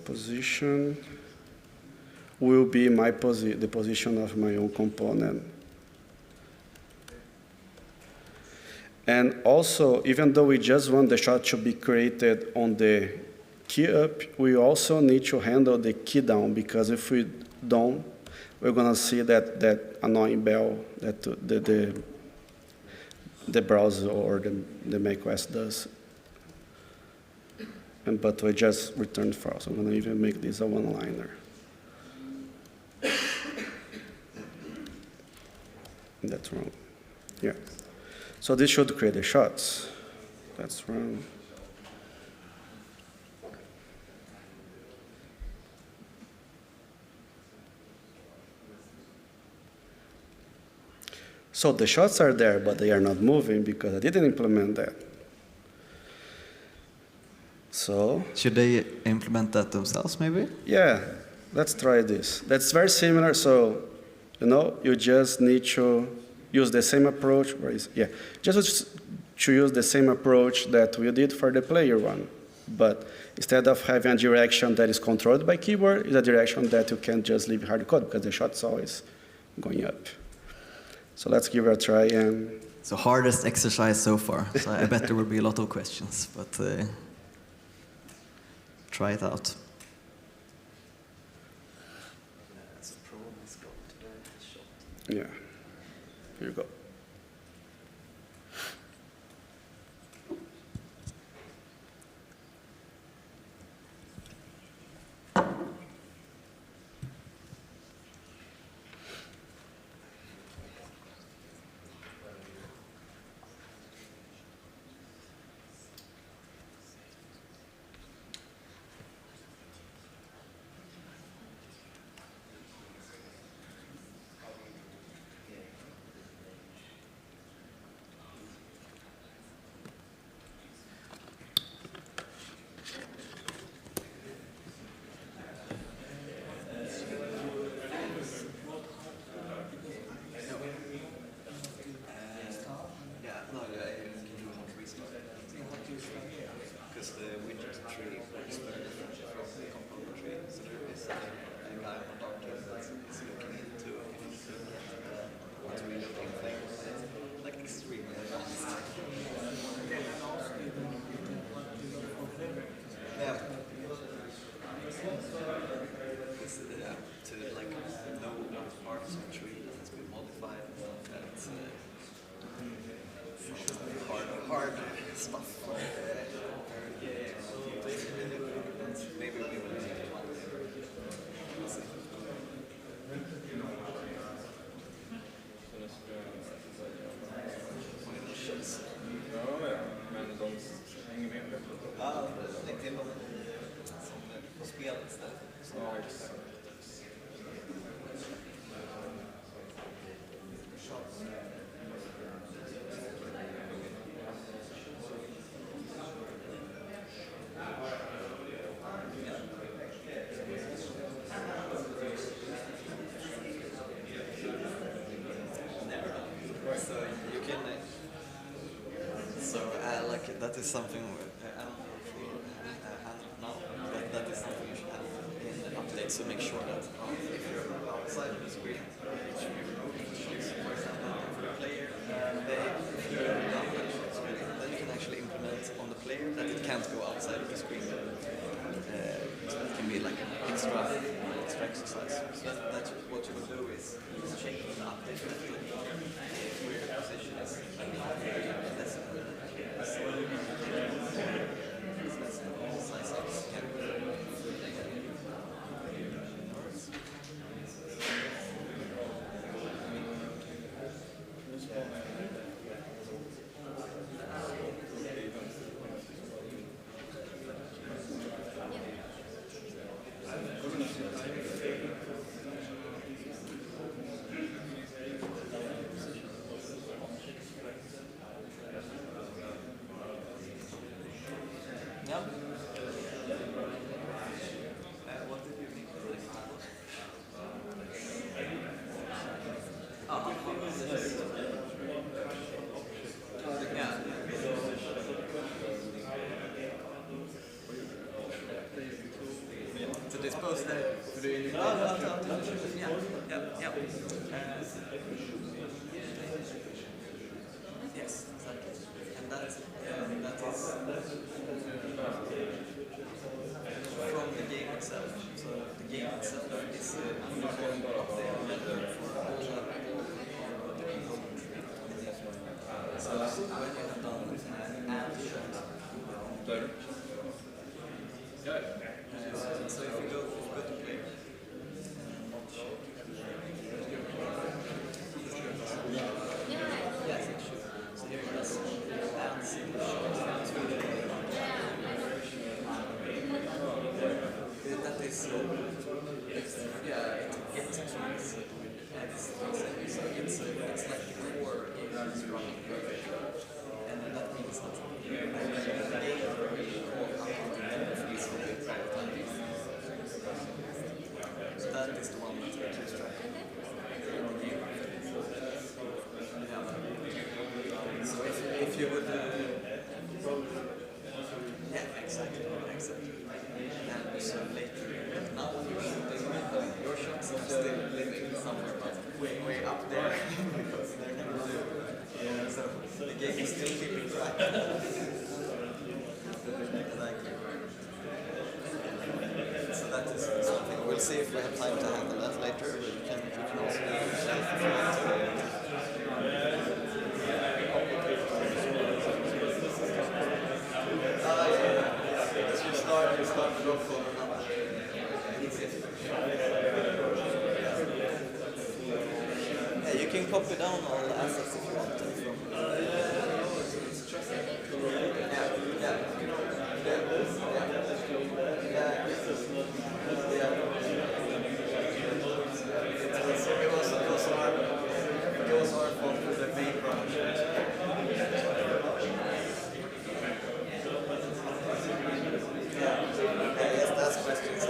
Speaker 2: position will be the position of my own component. And also, even though we just want the shot to be created on the key up, we also need to handle the key down, because if we don't, we're gonna see that annoying bell that the browser or the macOS does. But we just returned false. I'm gonna even make this a one-liner. That's wrong. Yeah. So this should create the shots. That's wrong. So the shots are there, but they are not moving because I didn't implement that. So
Speaker 1: Should they implement that themselves, maybe?
Speaker 2: yeah, let's try this. That's very similar. So, you just need to use the same approach. Just to use the same approach that we did for the player one. But instead of having a direction that is controlled by keyboard, it's a direction that you can just leave hard code because the shot's always going up. So let's give it a try. And
Speaker 1: So hardest exercise so far. So I bet there will be a lot of questions, but try it out.
Speaker 2: yeah, here you go.
Speaker 6: stuff from maybe we will make it one. We'll see. Ja, lägg till dem som spel istället.
Speaker 3: Ja, exakt.
Speaker 6: So you can, like that is something I don't know if we handle it now, but that is something you should have in the update. So make sure that if you're outside of the screen, it should be removed. For example, for the player, if you're not on the screen, then you can actually implement on the player that it can't go outside of the screen. So it can be like an extra exercise. So that's what you will do is check the update method where your position is. Less Yeah. What did you mean? Yeah. To dispose that. Yeah. Yes, exactly. And that is from the game itself. So the game itself is up there for all the componentry. So when you have done and shot, so if you go to player, yes, it should. So here it is. And single shot. That is, it gets keys and it's like the core game is running perfectly. And that means that the game will call up the memories of the time. So that is the one that keeps track of the game. Yeah. So if you would exactly. And so later, now your shots are still living somewhere, but way up there because they're never due. So the game is still keeping track. So that is something. We'll see if we have time to handle that later. But you can also do it yourself if you want to. Yeah, you can copy down all the assets if you want to It was our fault for the main project. Yes, that's questions.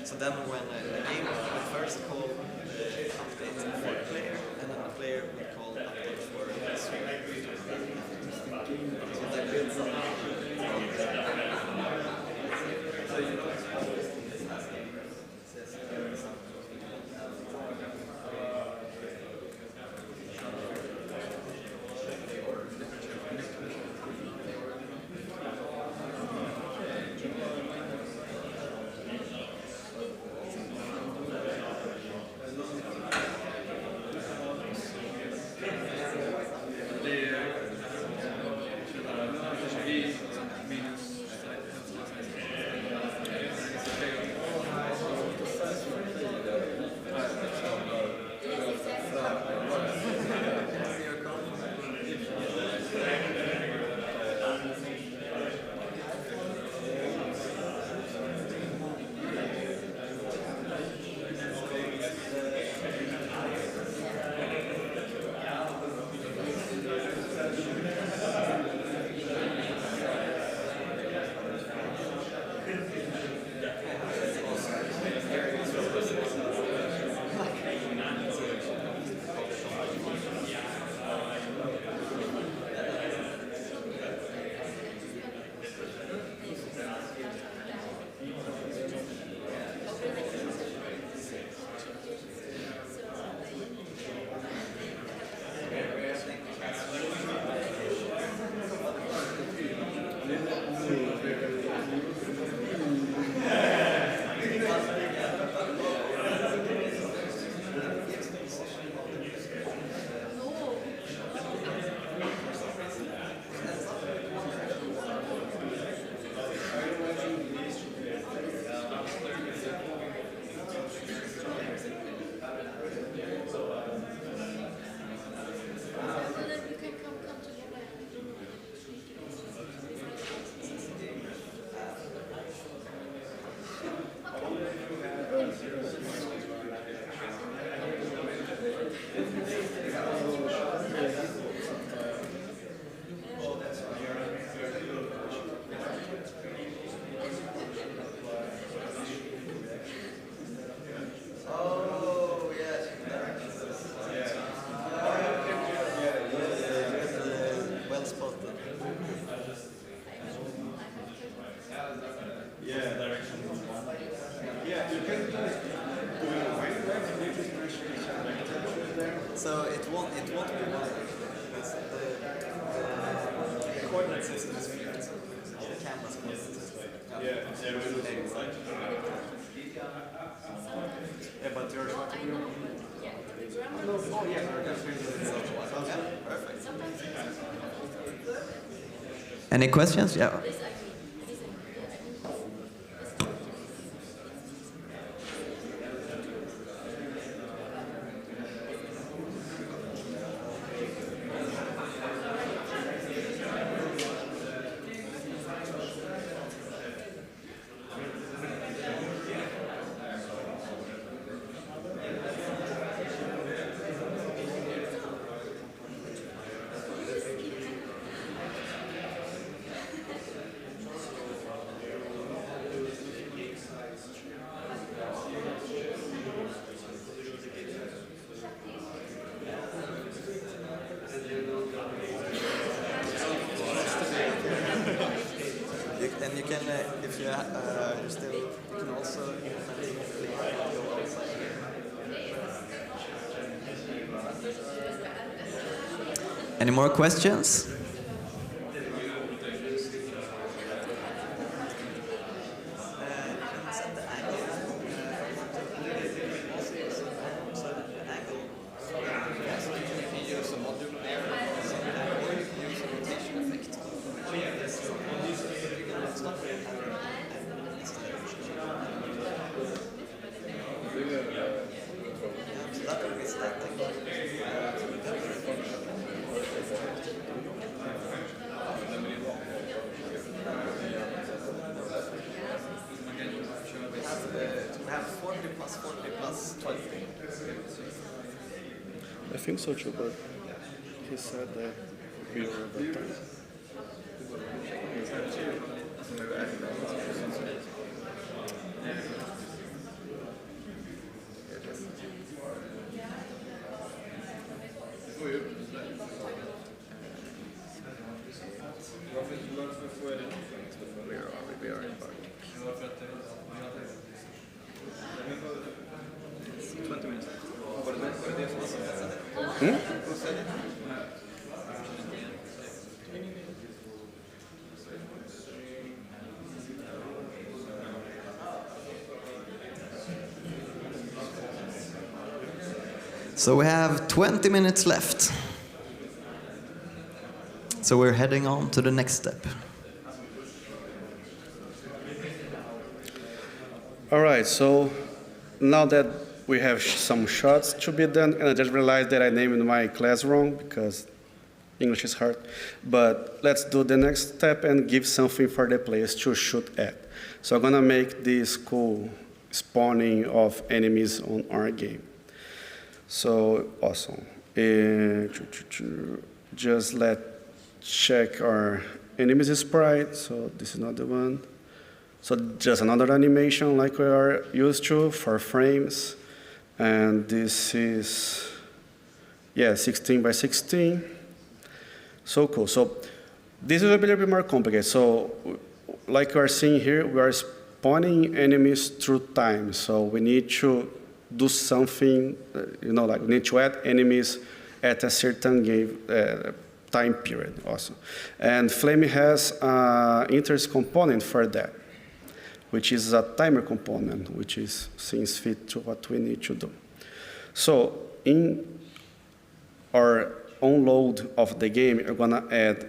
Speaker 6: So then when a game would first call update for the player, and then the player would call update for the streamer. So that builds on So it won't be one because the coordinate system is flipped. The camera's coordinate system. Yeah, but you're trying to do. Oh yeah, perfect.
Speaker 1: Any questions? Yeah.
Speaker 6: And you can, if you're still, you can also go outside.
Speaker 1: Any more questions?
Speaker 2: I think so too, but he said that we were at that time.
Speaker 1: So we have 20 minutes left. So we're heading on to the next step.
Speaker 2: All right, so now that we have some shots to be done, and I just realized that I named my class wrong because English is hard. But let's do the next step and give something for the players to shoot at. So I'm gonna make this cool spawning of enemies on our game. So awesome. Just let's check our enemies sprite. So this is not the one. So just another animation like we are used to, 4 frames. And this is, 16 by 16. So cool. So this is a little bit more complicated. So like we are seeing here, we are spawning enemies through time. So we need to do something, like we need to add enemies at a certain game time period also. And Flame has an interest component for that, which is a timer component, which is seems fit to what we need to do. So in our onload of the game, we're gonna add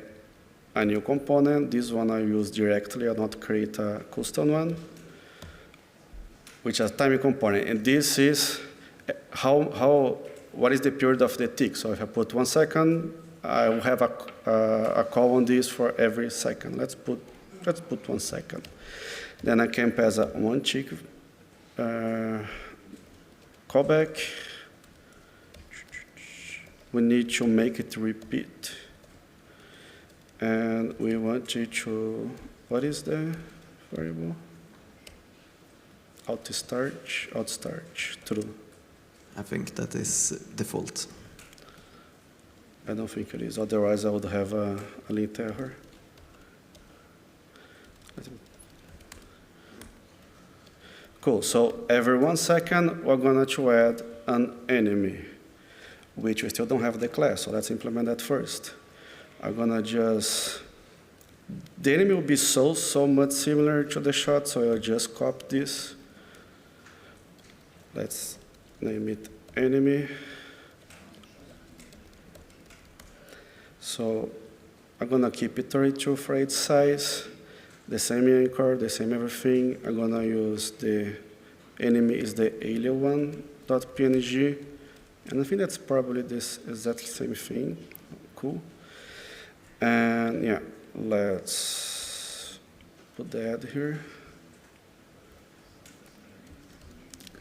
Speaker 2: a new component. This one I use directly, I'll not create a custom one, which is a timing component. And this is what is the period of the tick. So if I put 1 second, I will have a call on this for every second. Let's put 1 second. Then I can pass a 1 tick callback. We need to make it repeat. And we want it to, what is the variable? Outstarch, true.
Speaker 1: I think that is default.
Speaker 2: I don't think it is, otherwise I would have a lint error. Cool, so every 1 second we're going to add an enemy, which we still don't have the class, so let's implement that first. I'm gonna just, the enemy will be so much similar to the shot, so I'll just copy this. Let's name it enemy. So I'm gonna keep it 32 for its size, the same anchor, the same everything. I'm gonna use the enemy is the alien one.png, and I think that's probably this exact same thing. Cool. And yeah, let's put the add here.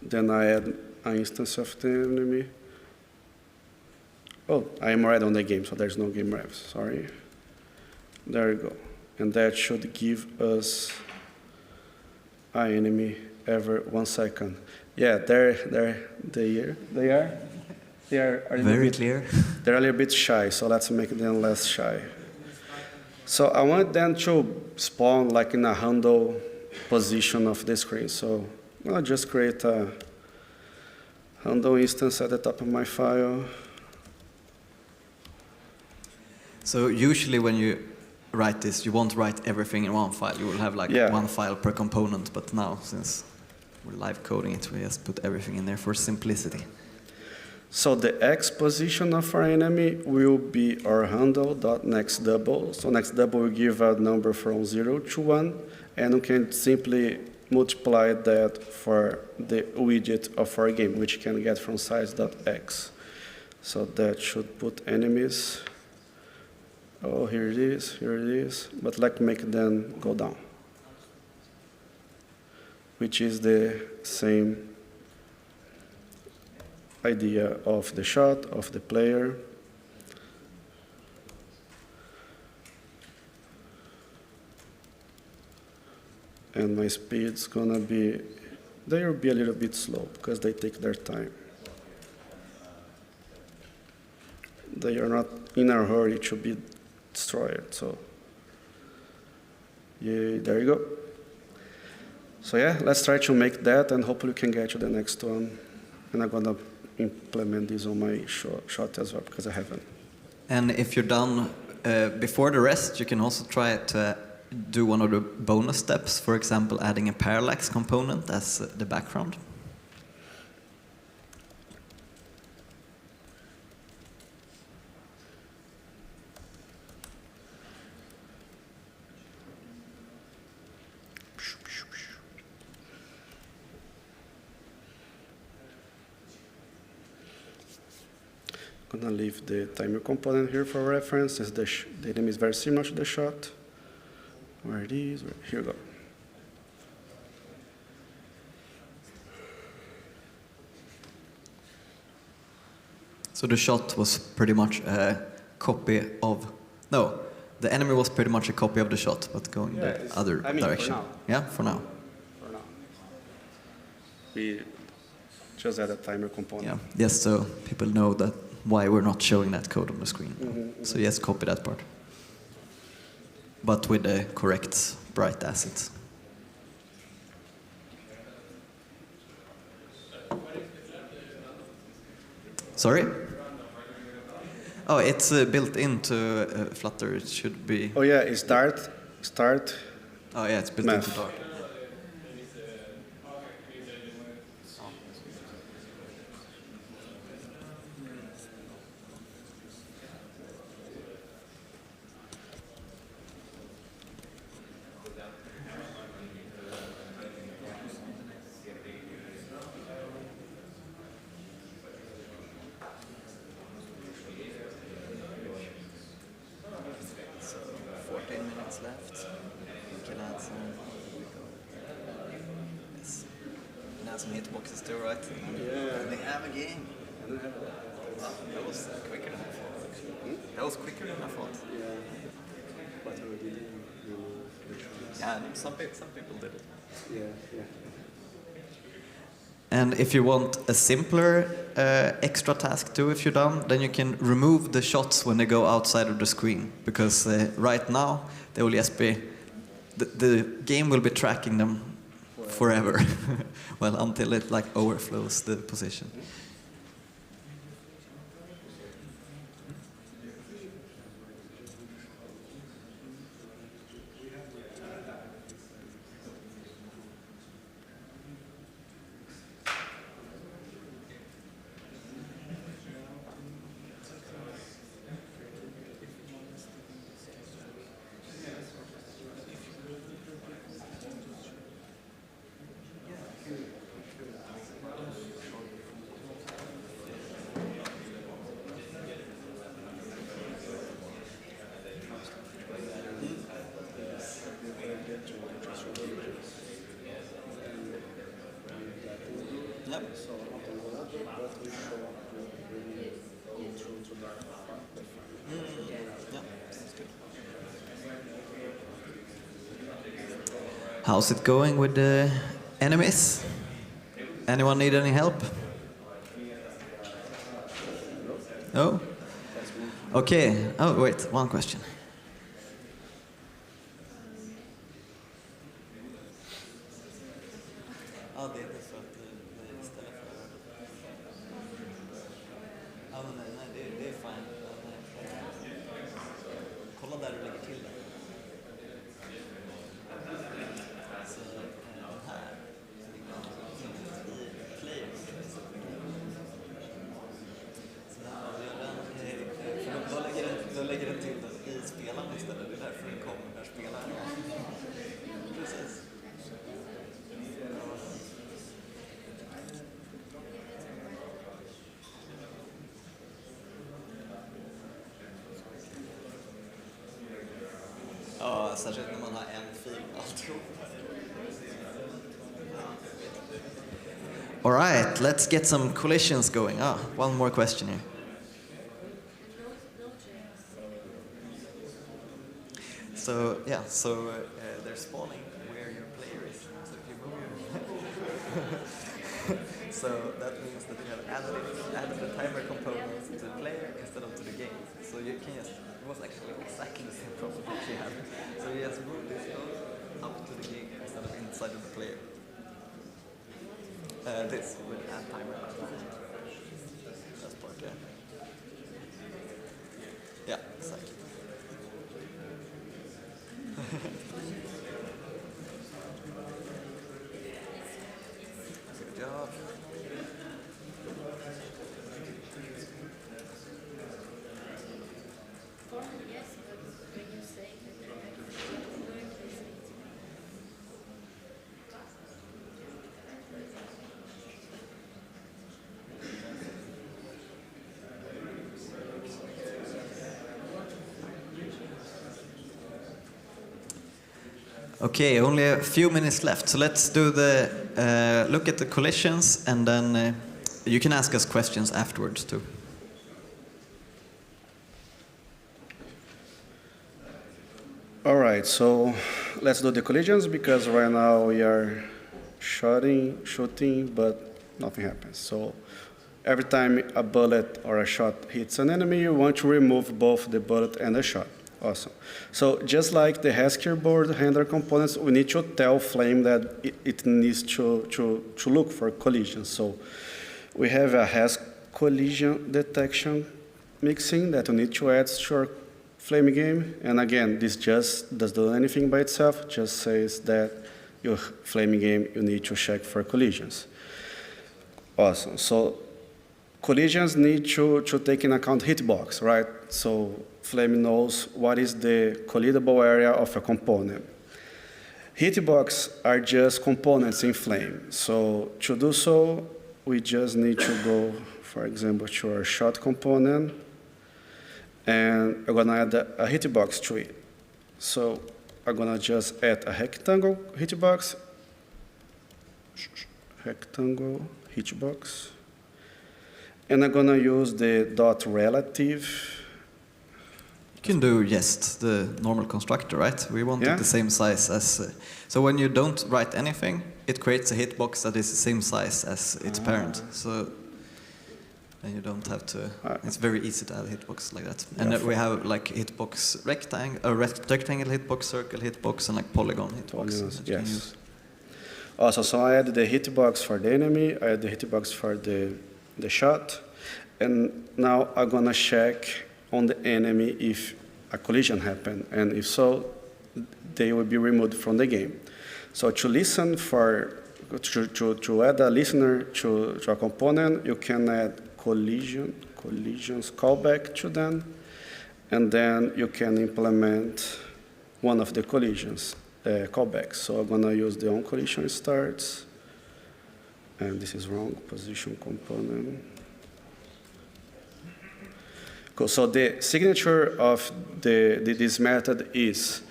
Speaker 2: Then I add an instance of the enemy. Oh, I am already on the game, so there's no game refs, sorry. There we go. And that should give us an enemy every 1 second. Yeah, they are
Speaker 1: Very clear.
Speaker 2: They're a little bit shy, so let's make them less shy. So I want them to spawn like in a handle position of the screen. So I'll just create a handle instance at the top of my file.
Speaker 1: So usually when you write this, you won't write everything in one file. You will have like one file per component, but now since we're live coding it, we just put everything in there for simplicity.
Speaker 2: So the X position of our enemy will be our handle.nextDouble. So nextDouble will give a number from 0 to 1, and we can simply multiply that for the widget of our game, which can get from size.x. So that should put enemies. Oh, here it is. But let's make them go down, which is the same idea of the shot, of the player. And my speed's gonna be, they'll be a little bit slow because they take their time. They are not in a hurry to be destroyed, so yeah, there you go. So yeah, let's try to make that and hopefully we can get to the next one. And I'm gonna implement this on my shot as well, because I haven't.
Speaker 1: And if you're done before the rest, you can also try to do one of the bonus steps, for example, adding a parallax component as the background.
Speaker 2: I'm gonna leave the timer component here for reference, as the enemy is very similar to the shot. Where it is, here we go.
Speaker 1: So the shot was pretty much a copy of, no, the enemy was pretty much a copy of the shot, but going the other direction.
Speaker 2: For now.
Speaker 1: Yeah, for now.
Speaker 2: For now. We just add a timer component.
Speaker 1: Yeah, just so people know that why we're not showing that code on the screen. So yes, copy that part. But with the correct bright assets. Sorry? Oh, it's built into Flutter. It should be.
Speaker 2: Oh yeah, it's start.
Speaker 1: Oh yeah, it's built
Speaker 2: Math.
Speaker 1: into Dart.
Speaker 6: So 14 minutes left. We can add some. Yes. And add some hitboxes too, right?
Speaker 2: Yeah.
Speaker 6: They have a game. Wow, that was quicker than I thought. That was quicker than I thought.
Speaker 2: But already
Speaker 6: Yeah, some people did it.
Speaker 2: yeah.
Speaker 1: And if you want a simpler extra task too, if you're done, then you can remove the shots when they go outside of the screen. Because right now, they will just be, the game will be tracking them forever. Well, until it like overflows the position.
Speaker 6: Yep. Yeah, sounds good.
Speaker 1: How's it going with the enemies? Anyone need any help? No? Okay. Oh, wait, one question.
Speaker 6: Ja, det är för att det är istället för... Ja, men nej, det är fine. Kolla där du lägger till den. Så den här i player. Så då lägger den till den i spelaren istället. Det är därför den kommer när spelaren. Precis. Ja, särskilt när man har en fil med alltihop.
Speaker 1: All right, let's get some collisions going. One more question here. So yeah, they're spawning where your player is. So if you move your so that means that you have added the timer components to the player instead of to the game. So you can just, it was actually exactly the same problem that she had. So you just move this node up to the game instead of inside of the player. This will add timer.
Speaker 6: Yeah, exactly. Good job.
Speaker 1: Okay, only a few minutes left, so let's do the look at the collisions, and then you can ask us questions afterwards too.
Speaker 2: All right, so let's do the collisions because right now we are shooting, but nothing happens. So every time a bullet or a shot hits an enemy, you want to remove both the bullet and the shot. Awesome. So just like the Haskell board handler components, we need to tell Flame that it needs to look for collisions. So we have a Hask collision detection mixing that we need to add to our Flame game. And again, this just doesn't do anything by itself, just says that your Flame game, you need to check for collisions. Awesome. So collisions need to take into account hitbox, right? So Flame knows what is the collidable area of a component. Hitbox are just components in Flame. So to do so, we just need to go, for example, to our shot component, and I'm gonna add a hitbox to it. So I'm gonna just add a rectangle hitbox, and I'm gonna use the dot relative.
Speaker 1: You can do just the normal constructor, right? We want
Speaker 2: Yeah.
Speaker 1: it the same size as... so when you don't write anything, it creates a hitbox that is the same size as its parent. So then you don't have to... it's very easy to add hitbox like that. And
Speaker 2: Yeah,
Speaker 1: we have like hitbox rectangle hitbox, circle hitbox, and like polygon hitbox
Speaker 2: Polygons,
Speaker 1: that you can
Speaker 2: yes.
Speaker 1: use.
Speaker 2: Also, so I add the hitbox for the enemy, I add the hitbox for the shot, and now I'm gonna check on the enemy if a collision happened, and if so, they will be removed from the game. So to listen for, to add a listener to a component, you can add collisions callback to them, and then you can implement one of the collisions callbacks. So I'm gonna use the onCollision starts, and this is wrong, position component. Cool. So the signature of this method is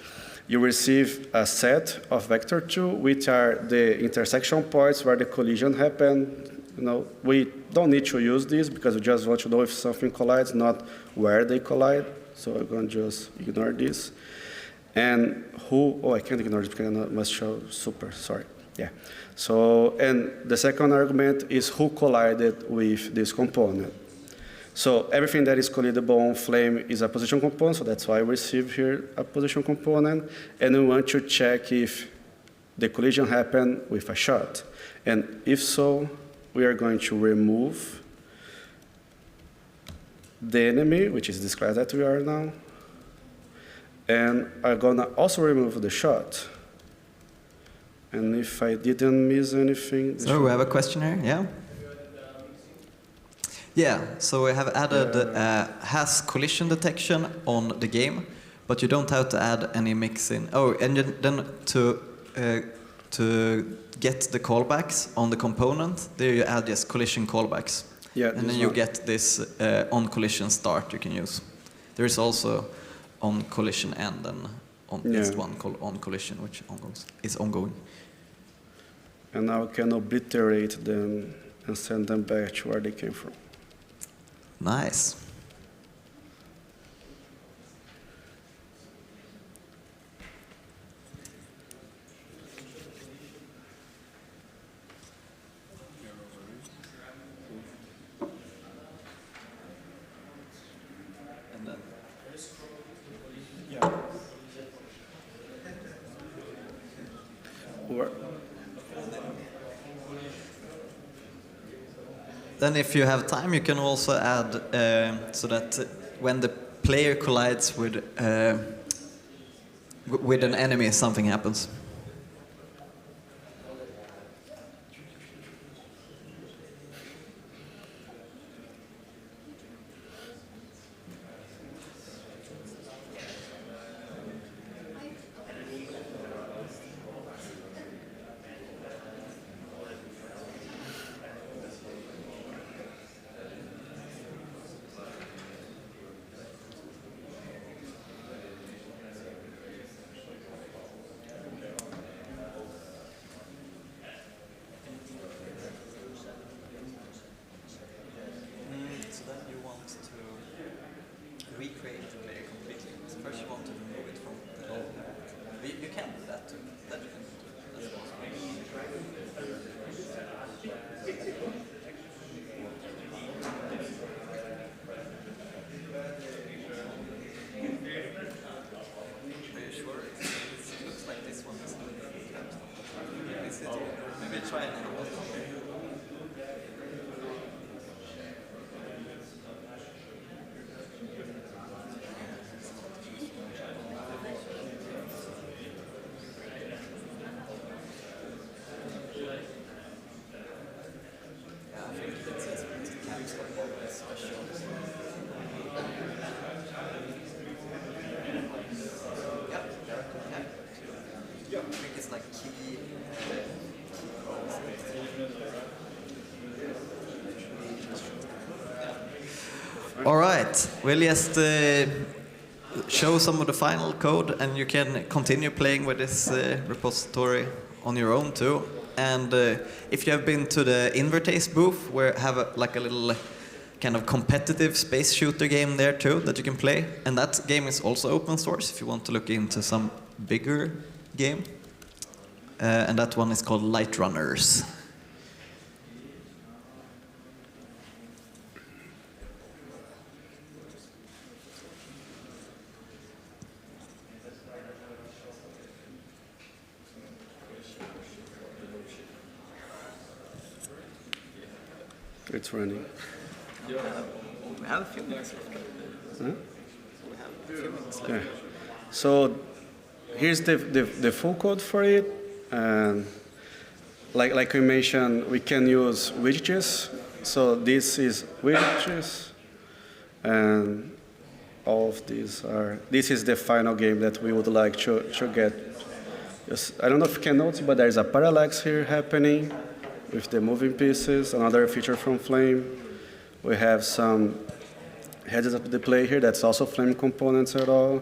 Speaker 2: you receive a set of vector2, which are the intersection points where the collision happened. You know, we don't need to use this because we just want to know if something collides, not where they collide. So I'm going to just ignore this. And I can't ignore this because I must show super, sorry. Yeah. So, and the second argument is who collided with this component. So everything that is collidable on Flame is a position component, so that's why we receive here a position component. And we want to check if the collision happened with a shot. And if so, we are going to remove the enemy, which is this class that we are now. And I'm gonna also remove the shot. And if I didn't miss anything...
Speaker 1: So we have a question here, yeah? Yeah, so we have added has collision detection on the game, but you don't have to add any mixing. Oh, and then to get the callbacks on the component, there you add just collision callbacks.
Speaker 2: Yeah,
Speaker 1: and then you get this on collision start you can use. There is also on collision end and just one called on collision, which is ongoing.
Speaker 2: And now I can obliterate them and send them back to where they came from.
Speaker 1: Nice. Then if you have time, you can also add so that when the player collides with an enemy, something happens.
Speaker 6: So then you want to recreate the player completely. So first you want to remove it from the... You can do that too. That you can do. That's possible. Are you sure? It looks like this one is good. Is it? Maybe try another one. Yeah, I think it says caps on this special. Yeah. I think it's like key.
Speaker 1: All right, we'll just show some of the final code, and you can continue playing with this repository on your own too. And if you have been to the Invertase booth, we have like a little kind of competitive space shooter game there too that you can play. And that game is also open source if you want to look into some bigger game. And that one is called Light Runners.
Speaker 2: It's running.
Speaker 4: We have a few minutes left.
Speaker 2: Huh?
Speaker 4: We have a few minutes left.
Speaker 2: Yeah. So here's the full code for it. And like we mentioned, we can use widgets. So this is widgets. And all of these are, this is the final game that we would like to get. Just, I don't know if you can notice, but there's a parallax here happening with the moving pieces, another feature from Flame. We have some heads-up display here that's also Flame components at all.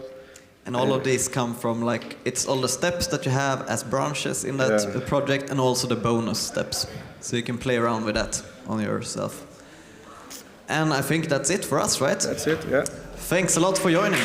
Speaker 1: And all of these come from like, it's all the steps that you have as branches in that project, and also the bonus steps. So you can play around with that on yourself. And I think that's it for us, right?
Speaker 2: That's it, yeah.
Speaker 1: Thanks a lot for joining.